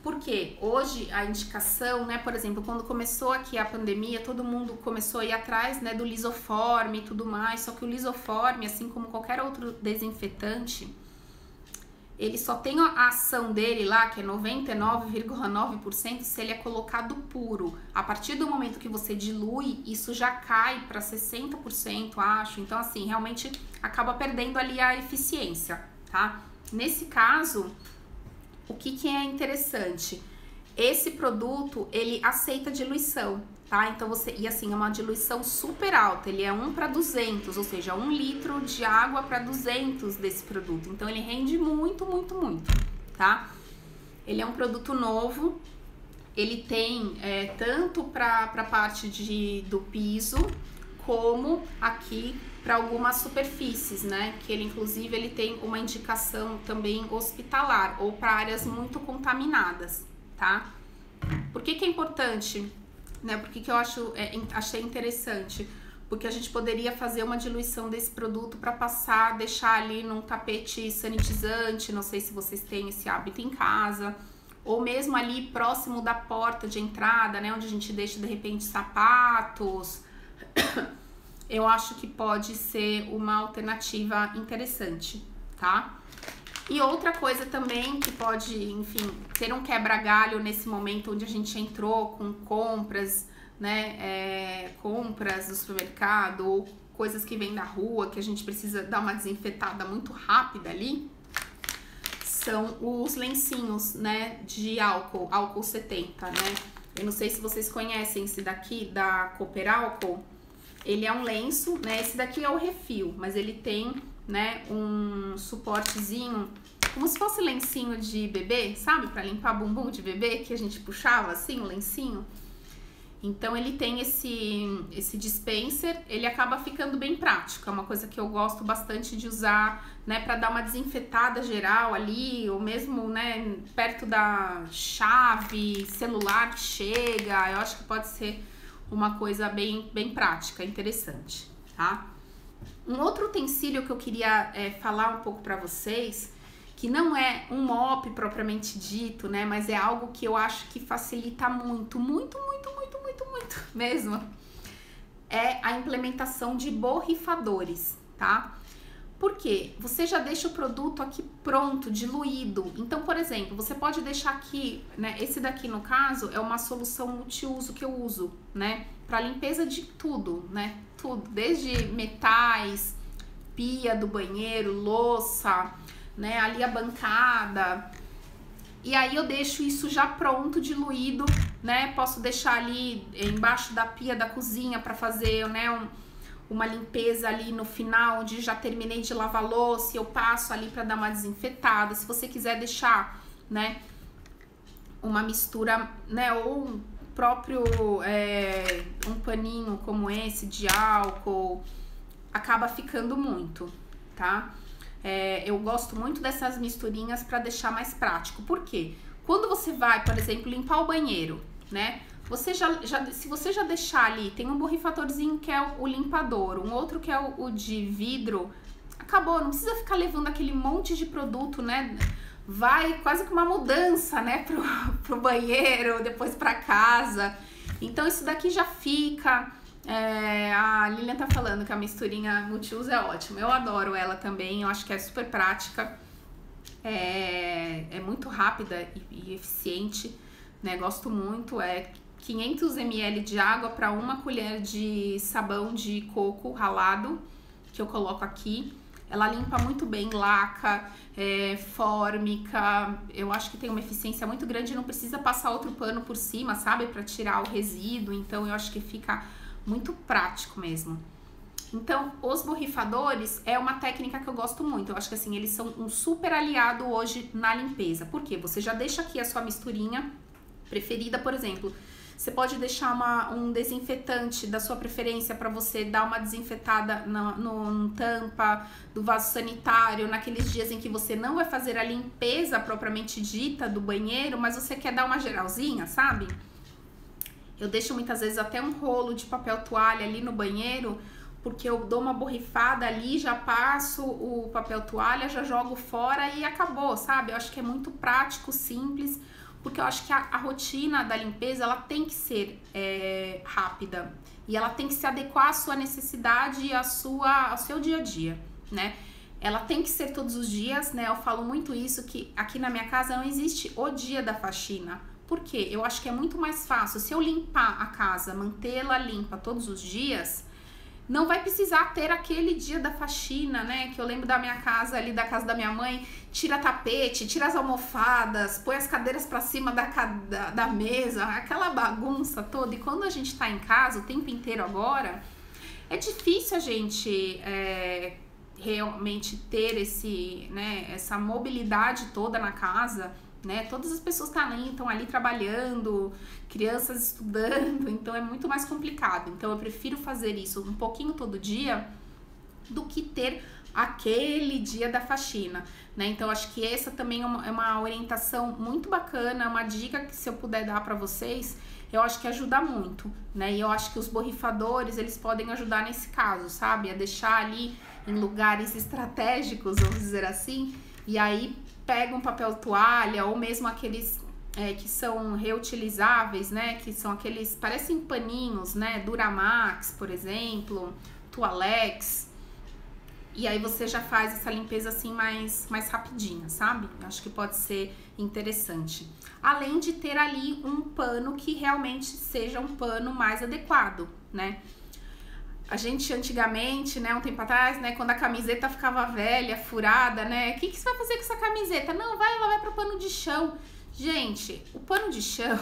Porque hoje a indicação, né, por exemplo, quando começou aqui a pandemia, todo mundo começou a ir atrás, né, do lisoforme e tudo mais, só que o lisoforme, assim como qualquer outro desinfetante, ele só tem a ação dele lá, que é 99,9%, se ele é colocado puro. A partir do momento que você dilui, isso já cai para 60%, acho. Então, assim, realmente acaba perdendo ali a eficiência, tá? Nesse caso, o que é interessante? Esse produto, ele aceita diluição, tá? Então e assim, é uma diluição super alta, ele é 1 para 200, ou seja, 1 litro de água para 200 desse produto. Então ele rende muito, muito, muito, tá? Ele é um produto novo, ele tem tanto para a parte do piso, como aqui para algumas superfícies, né? Que ele, inclusive, ele tem uma indicação também hospitalar ou para áreas muito contaminadas, tá? Por que é importante, né? Por que eu achei interessante? Porque a gente poderia fazer uma diluição desse produto para passar, deixar ali num tapete sanitizante, não sei se vocês têm esse hábito em casa, ou mesmo ali próximo da porta de entrada, né? Onde a gente deixa, de repente, sapatos. Eu acho que pode ser uma alternativa interessante, tá? E outra coisa também que pode, enfim, ter um quebra-galho nesse momento onde a gente entrou com compras, né, compras do supermercado ou coisas que vêm da rua, que a gente precisa dar uma desinfetada muito rápida ali, são os lencinhos, né, de álcool 70, né? Eu não sei se vocês conhecem esse daqui, da Cooper Álcool. Ele é um lenço, né? Esse daqui é o refil, mas ele tem, né, um suportezinho, como se fosse lencinho de bebê, sabe? Pra limpar bumbum de bebê, que a gente puxava assim, o lencinho. Então ele tem esse dispenser, ele acaba ficando bem prático, é uma coisa que eu gosto bastante de usar, né, pra dar uma desinfetada geral ali, ou mesmo, né, perto da chave, celular que chega, eu acho que pode ser uma coisa bem prática, interessante, tá? Um outro utensílio que eu queria falar um pouco pra vocês, que não é um mop propriamente dito, né, mas é algo que eu acho que facilita muito mesmo, é a implementação de borrifadores, tá? Porque você já deixa o produto aqui pronto, diluído. Então, por exemplo, você pode deixar aqui, né? Esse daqui, no caso, é uma solução multiuso que eu uso, né? Para limpeza de tudo, né? Tudo, desde metais, pia do banheiro, louça, né? Ali a bancada. E aí eu deixo isso já pronto, diluído, né? Posso deixar ali embaixo da pia da cozinha para fazer, né, uma limpeza ali no final, onde já terminei de lavar louça, eu passo ali para dar uma desinfetada. Se você quiser deixar, né, uma mistura, né, ou um próprio um paninho como esse de álcool, acaba ficando muito, tá? Eu gosto muito dessas misturinhas para deixar mais prático. Por quê? Quando você vai, por exemplo, limpar o banheiro, né? Se você já deixar ali, tem um borrifadorzinho que é o limpador, um outro que é o de vidro, acabou, não precisa ficar levando aquele monte de produto, né? Vai quase que uma mudança, né, pro banheiro, depois pra casa. Então isso daqui já fica. A Lilian tá falando que a misturinha multiuso é ótima. Eu adoro ela também, eu acho que é super prática, é muito rápida e eficiente, né? Gosto muito, 500 ml de água para 1 colher de sabão de coco ralado, que eu coloco aqui. Ela limpa muito bem laca, fórmica, eu acho que tem uma eficiência muito grande, não precisa passar outro pano por cima, sabe, para tirar o resíduo, então eu acho que fica muito prático mesmo. Então, os borrifadores é uma técnica que eu gosto muito, eu acho que assim, eles são um super aliado hoje na limpeza, porque você já deixa aqui a sua misturinha preferida, por exemplo, você pode deixar um desinfetante da sua preferência para você dar uma desinfetada no tampa do vaso sanitário, naqueles dias em que você não vai fazer a limpeza propriamente dita do banheiro, mas você quer dar uma geralzinha, sabe? Eu deixo muitas vezes até um rolo de papel toalha ali no banheiro, porque eu dou uma borrifada ali, já passo o papel toalha, já jogo fora e acabou, sabe? Eu acho que é muito prático, simples, porque eu acho que a rotina da limpeza, ela tem que ser rápida e ela tem que se adequar à sua necessidade e ao seu dia a dia, né? Ela tem que ser todos os dias, né? Eu falo muito isso, que aqui na minha casa não existe o dia da faxina. Por quê? Eu acho que é muito mais fácil, se eu limpar a casa, mantê-la limpa todos os dias, não vai precisar ter aquele dia da faxina, né? Que eu lembro da minha casa, ali da casa da minha mãe, tira tapete, tira as almofadas, põe as cadeiras pra cima da mesa, aquela bagunça toda. E quando a gente tá em casa o tempo inteiro agora, é difícil a gente realmente ter essa mobilidade toda na casa, né? Todas as pessoas estão ali trabalhando, crianças estudando, então é muito mais complicado. Então eu prefiro fazer isso um pouquinho todo dia do que ter aquele dia da faxina, né? Então acho que essa também é uma orientação muito bacana, uma dica que se eu puder dar para vocês, eu acho que ajuda muito, né? E eu acho que os borrifadores, eles podem ajudar nesse caso, sabe? A deixar ali em lugares estratégicos, vamos dizer assim, e aí pega um papel toalha ou mesmo aqueles que são reutilizáveis, né? Que são aqueles, parecem paninhos, né? Duramax, por exemplo, Tualex. E aí você já faz essa limpeza assim mais rapidinha, sabe? Acho que pode ser interessante. Além de ter ali um pano que realmente seja um pano mais adequado, né? A gente antigamente, né, um tempo atrás, né, quando a camiseta ficava velha, furada, né, o que você vai fazer com essa camiseta? Não, ela vai pro pano de chão. Gente, o pano de chão,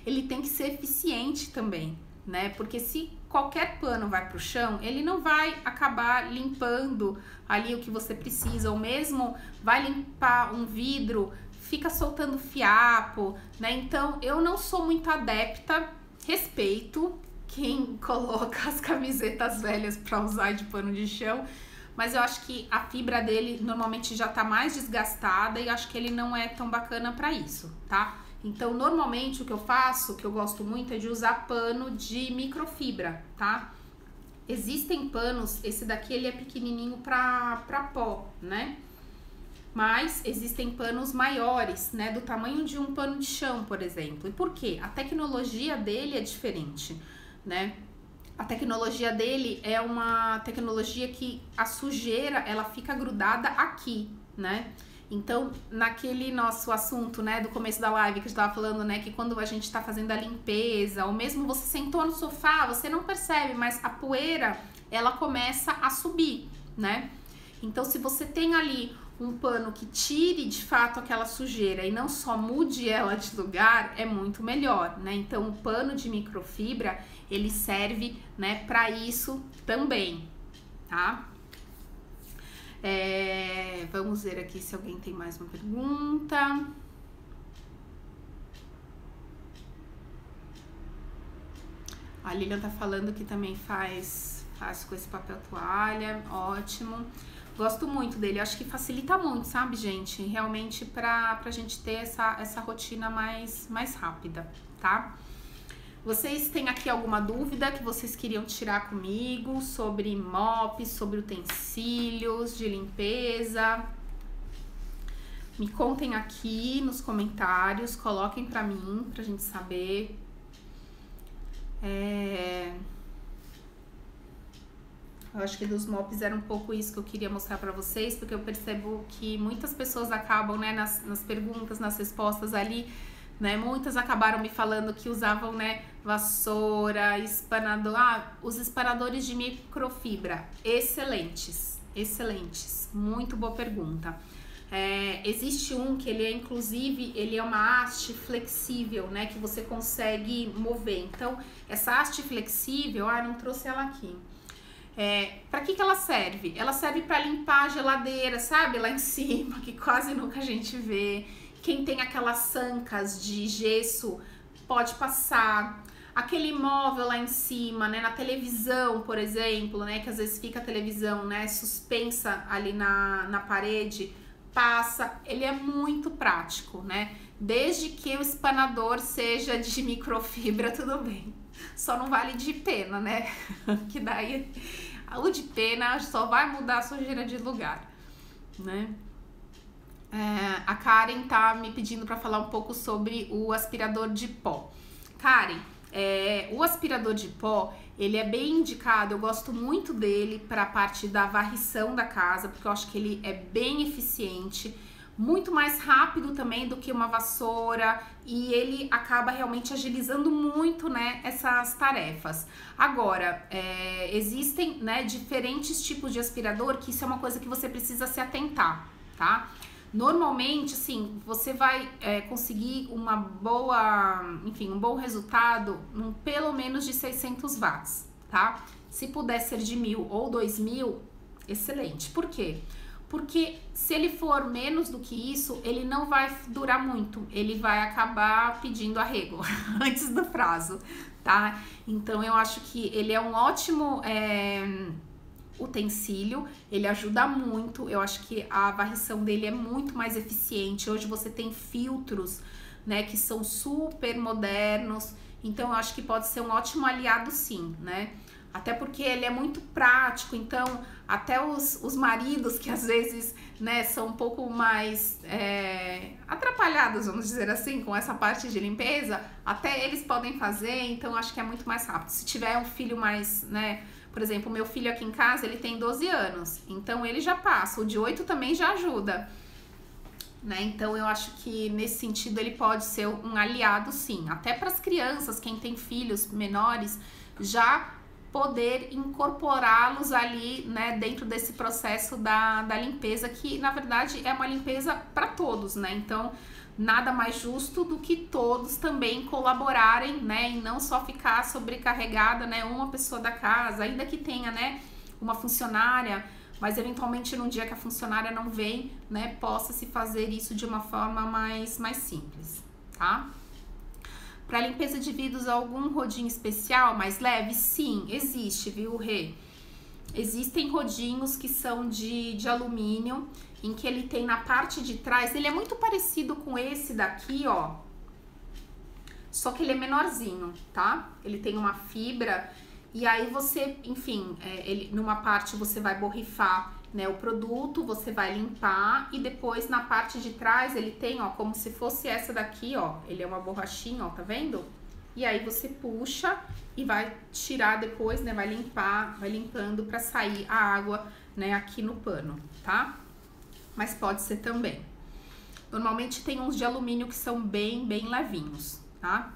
ele tem que ser eficiente também, né, porque se qualquer pano vai pro chão, ele não vai acabar limpando ali o que você precisa, ou mesmo vai limpar um vidro, fica soltando fiapo, né, então eu não sou muito adepta, respeito quem coloca as camisetas velhas para usar de pano de chão, mas eu acho que a fibra dele normalmente já tá mais desgastada e acho que ele não é tão bacana para isso, tá? Então, normalmente o que eu faço, que eu gosto muito, é de usar pano de microfibra, tá? Existem panos, esse daqui ele é pequenininho para pó, né? Mas existem panos maiores, né? Do tamanho de um pano de chão, por exemplo. E por quê? A tecnologia dele é diferente, né? A tecnologia dele é uma tecnologia que a sujeira, ela fica grudada aqui, né? Então, naquele nosso assunto, né, do começo da live que a gente tava falando, né, que quando a gente tá fazendo a limpeza, ou mesmo você sentou no sofá, você não percebe, mas a poeira, ela começa a subir, né? Então, se você tem ali um pano que tire de fato aquela sujeira e não só mude ela de lugar, é muito melhor, né? Então, o pano de microfibra, ele serve, né, para isso também, tá? Vamos ver aqui se alguém tem mais uma pergunta. A Lilian tá falando que também faz com esse papel toalha, ótimo. Gosto muito dele, acho que facilita muito, sabe, gente? Realmente pra gente ter essa rotina mais rápida, tá? Vocês têm aqui alguma dúvida que vocês queriam tirar comigo sobre mop, sobre utensílios de limpeza? Me contem aqui nos comentários, coloquem pra mim, pra gente saber. Eu acho que dos mops era um pouco isso que eu queria mostrar pra vocês, porque eu percebo que muitas pessoas acabam, né, nas perguntas, nas respostas ali, né? Muitas acabaram me falando que usavam, né, vassoura, espanador. Ah, os espanadores de microfibra, excelentes, excelentes. Muito boa pergunta. Existe um que ele é, inclusive, ele é uma haste flexível, né, que você consegue mover. Então, essa haste flexível, não trouxe ela aqui. Para que ela serve? Ela serve para limpar a geladeira, sabe? Lá em cima, que quase nunca a gente vê. Quem tem aquelas sancas de gesso pode passar. Aquele móvel lá em cima, né? Na televisão, por exemplo, né? Que às vezes fica a televisão, né? Suspensa ali na parede, passa. Ele é muito prático, né? Desde que o espanador seja de microfibra, tudo bem. Só não vale de pena, né? Que daí o de pena só vai mudar a sujeira de lugar, né? A Karen tá me pedindo para falar um pouco sobre o aspirador de pó. Karen, o aspirador de pó, ele é bem indicado, eu gosto muito dele para a parte da varrição da casa, porque eu acho que ele é bem eficiente, muito mais rápido também do que uma vassoura, e ele acaba realmente agilizando muito, né, essas tarefas. Agora, existem, né, diferentes tipos de aspirador, que isso é uma coisa que você precisa se atentar, tá? Normalmente, assim, você vai conseguir uma boa, enfim, um bom resultado pelo menos de 600 watts, tá? Se puder ser de 1000 ou 2000, excelente. Por quê? Porque se ele for menos do que isso, ele não vai durar muito, ele vai acabar pedindo arrego antes do prazo, tá? Então eu acho que ele é um ótimo utensílio, ele ajuda muito, eu acho que a varrição dele é muito mais eficiente. Hoje você tem filtros, né, que são super modernos, então eu acho que pode ser um ótimo aliado sim, né? Até porque ele é muito prático, então até os maridos que às vezes, né, são um pouco mais atrapalhados, vamos dizer assim, com essa parte de limpeza, até eles podem fazer, então acho que é muito mais rápido. Se tiver um filho mais, né, por exemplo, o meu filho aqui em casa, ele tem 12 anos, então ele já passa, o de 8 também já ajuda, né? Então eu acho que nesse sentido ele pode ser um aliado sim, até para as crianças, quem tem filhos menores, já poder incorporá-los ali, né, dentro desse processo da limpeza, que na verdade é uma limpeza para todos, né? Então nada mais justo do que todos também colaborarem, né, e não só ficar sobrecarregada, né, uma pessoa da casa, ainda que tenha, né, uma funcionária, mas eventualmente num dia que a funcionária não vem, né, possa se fazer isso de uma forma mais simples, tá? Para limpeza de vidros, algum rodinho especial mais leve? Sim, existe, viu, Rê? Existem rodinhos que são de alumínio, em que ele tem na parte de trás, ele é muito parecido com esse daqui, ó, só que ele é menorzinho, tá? Ele tem uma fibra, e aí você, enfim, numa parte você vai borrifar, né, o produto, você vai limpar, e depois na parte de trás ele tem, ó, como se fosse essa daqui, ó, ele é uma borrachinha, ó, tá vendo? E aí você puxa e vai tirar depois, né, vai limpar, vai limpando pra sair a água, né, aqui no pano, tá? Mas pode ser também. Normalmente tem uns de alumínio que são bem levinhos, tá?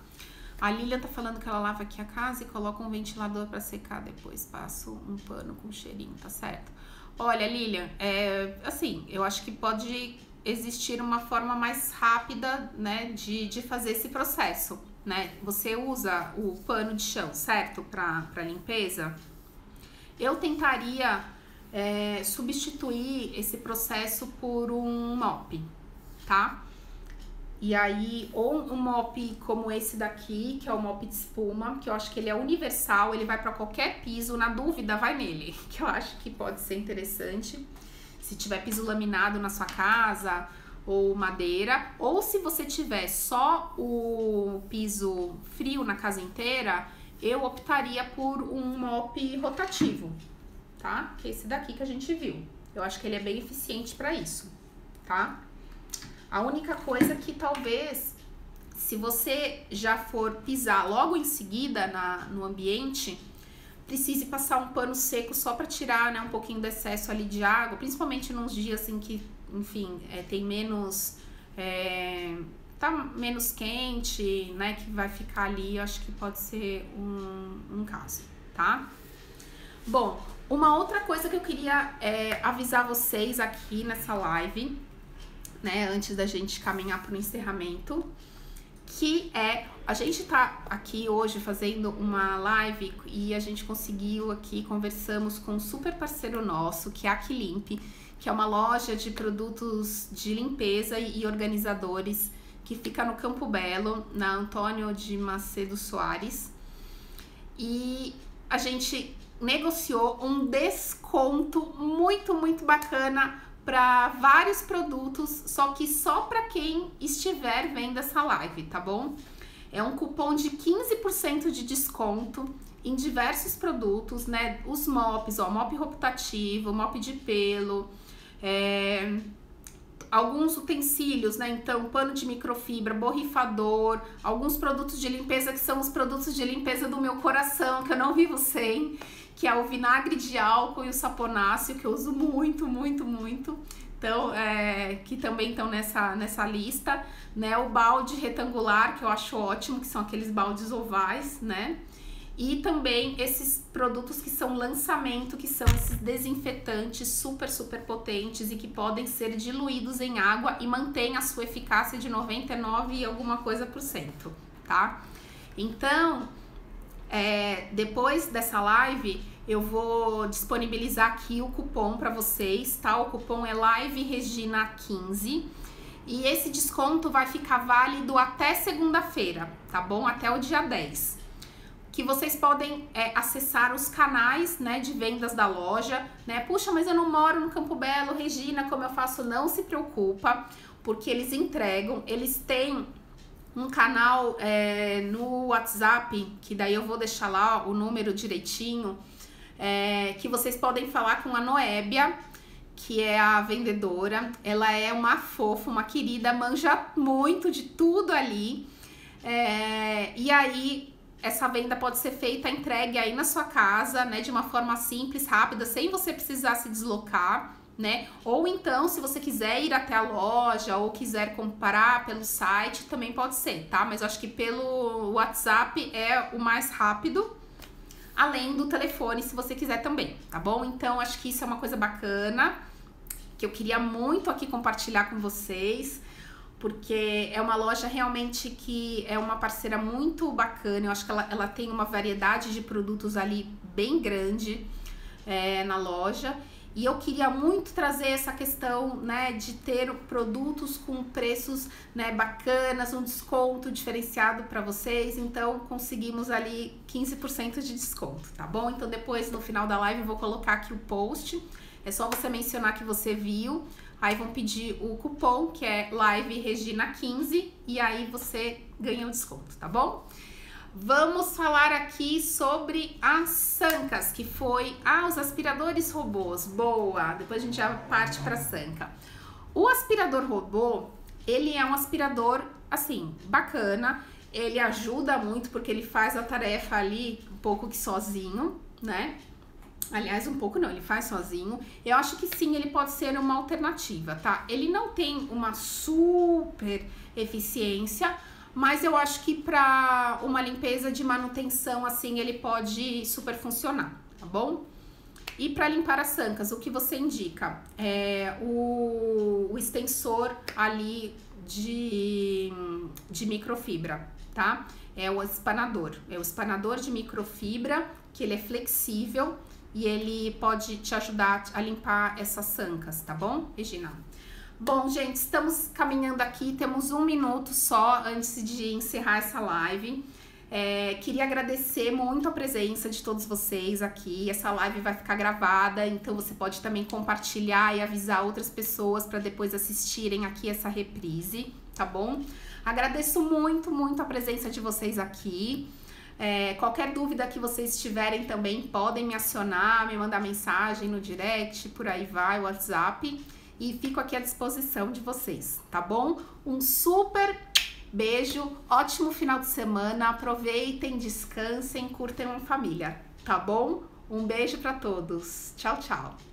A Lilian tá falando que ela lava aqui a casa e coloca um ventilador pra secar, depois passo um pano com cheirinho, tá certo? Olha, Lilian, assim, eu acho que pode existir uma forma mais rápida, né, de fazer esse processo, né? Você usa o pano de chão, certo? Pra limpeza. Eu tentaria substituir esse processo por um mop, tá? E aí, ou um mop como esse daqui, que é o mop de espuma, que eu acho que ele é universal, ele vai para qualquer piso, na dúvida vai nele, que eu acho que pode ser interessante. Se tiver piso laminado na sua casa, ou madeira, ou se você tiver só o piso frio na casa inteira, eu optaria por um mop rotativo, tá? Que é esse daqui que a gente viu. Eu acho que ele é bem eficiente para isso, tá? A única coisa que talvez, se você já for pisar logo em seguida no ambiente, precise passar um pano seco só para tirar, né, um pouquinho do excesso ali de água, principalmente nos dias em que, enfim, tem menos tá menos quente, né, que vai ficar ali, eu acho que pode ser um caso, tá? Bom, uma outra coisa que eu queria avisar vocês aqui nessa live, né, antes da gente caminhar para o encerramento, que a gente tá aqui hoje fazendo uma live e a gente conseguiu aqui, conversamos com um super parceiro nosso, que é a Aquilimp, que é uma loja de produtos de limpeza e organizadores que fica no Campo Belo, na Antônio de Macedo Soares. E a gente negociou um desconto muito, muito bacana para vários produtos, só que só para quem estiver vendo essa live, tá bom? É um cupom de 15% de desconto em diversos produtos, né? Os mops, ó, mop rotativo, mop de pelo, alguns utensílios, né? Então, pano de microfibra, borrifador, alguns produtos de limpeza que são os produtos de limpeza do meu coração, que eu não vivo sem, que é o vinagre de álcool e o saponáceo, que eu uso muito, muito, muito. Então, que também estão nessa lista, né? O balde retangular, que eu acho ótimo, que são aqueles baldes ovais, né? E também esses produtos que são lançamento, que são esses desinfetantes super, super potentes e que podem ser diluídos em água e mantém a sua eficácia de 99 e alguma coisa %, tá? Então, depois dessa live, eu vou disponibilizar aqui o cupom para vocês, tá? O cupom é LiveRegina15 e esse desconto vai ficar válido até segunda-feira, tá bom? Até o dia 10. Que vocês podem acessar os canais, né, de vendas da loja, né? Puxa, mas eu não moro no Campo Belo, Regina, como eu faço? Não se preocupa, porque eles entregam, eles têm um canal no WhatsApp, que daí eu vou deixar lá o número direitinho, que vocês podem falar com a Noébia, que é a vendedora. Ela é uma fofa, uma querida, manja muito de tudo ali, e aí essa venda pode ser feita, entregue aí na sua casa, né, de uma forma simples, rápida, sem você precisar se deslocar, né? Ou então, se você quiser ir até a loja ou quiser comprar pelo site, também pode ser, tá? Mas eu acho que pelo WhatsApp é o mais rápido, além do telefone, se você quiser também, tá bom? Então, acho que isso é uma coisa bacana, que eu queria muito aqui compartilhar com vocês, porque é uma loja realmente que é uma parceira muito bacana. Eu acho que ela tem uma variedade de produtos ali bem grande na loja. E eu queria muito trazer essa questão, né, de ter produtos com preços, né, bacanas, um desconto diferenciado para vocês. Então, conseguimos ali 15% de desconto, tá bom? Então, depois, no final da live, eu vou colocar aqui o post. É só você mencionar que você viu. Aí vão pedir o cupom, que é LiveRegina15, e aí você ganha o desconto, tá bom? Vamos falar aqui sobre as Sancas, que foi... os aspiradores robôs, boa! Depois a gente já parte para Sanca. O aspirador robô, ele é um aspirador, assim, bacana. Ele ajuda muito, porque ele faz a tarefa ali um pouco que sozinho, né? Aliás, um pouco não, ele faz sozinho. Eu acho que sim, ele pode ser uma alternativa, tá? Ele não tem uma super eficiência, mas eu acho que para uma limpeza de manutenção, assim, ele pode super funcionar, tá bom? E para limpar as Sancas, o que você indica? O extensor ali de microfibra, tá? É o espanador de microfibra, que ele é flexível, e ele pode te ajudar a limpar essas Sancas, tá bom, Regina? Bom, gente, estamos caminhando aqui, temos 1 minuto só antes de encerrar essa live. Queria agradecer muito a presença de todos vocês aqui. Essa live vai ficar gravada, então você pode também compartilhar e avisar outras pessoas para depois assistirem aqui essa reprise, tá bom? Agradeço muito, muito a presença de vocês aqui. Qualquer dúvida que vocês tiverem também podem me acionar, me mandar mensagem no direct, por aí vai, o WhatsApp, e fico aqui à disposição de vocês, tá bom? Um super beijo, ótimo final de semana, aproveitem, descansem, curtem em família, tá bom? Um beijo para todos, tchau, tchau!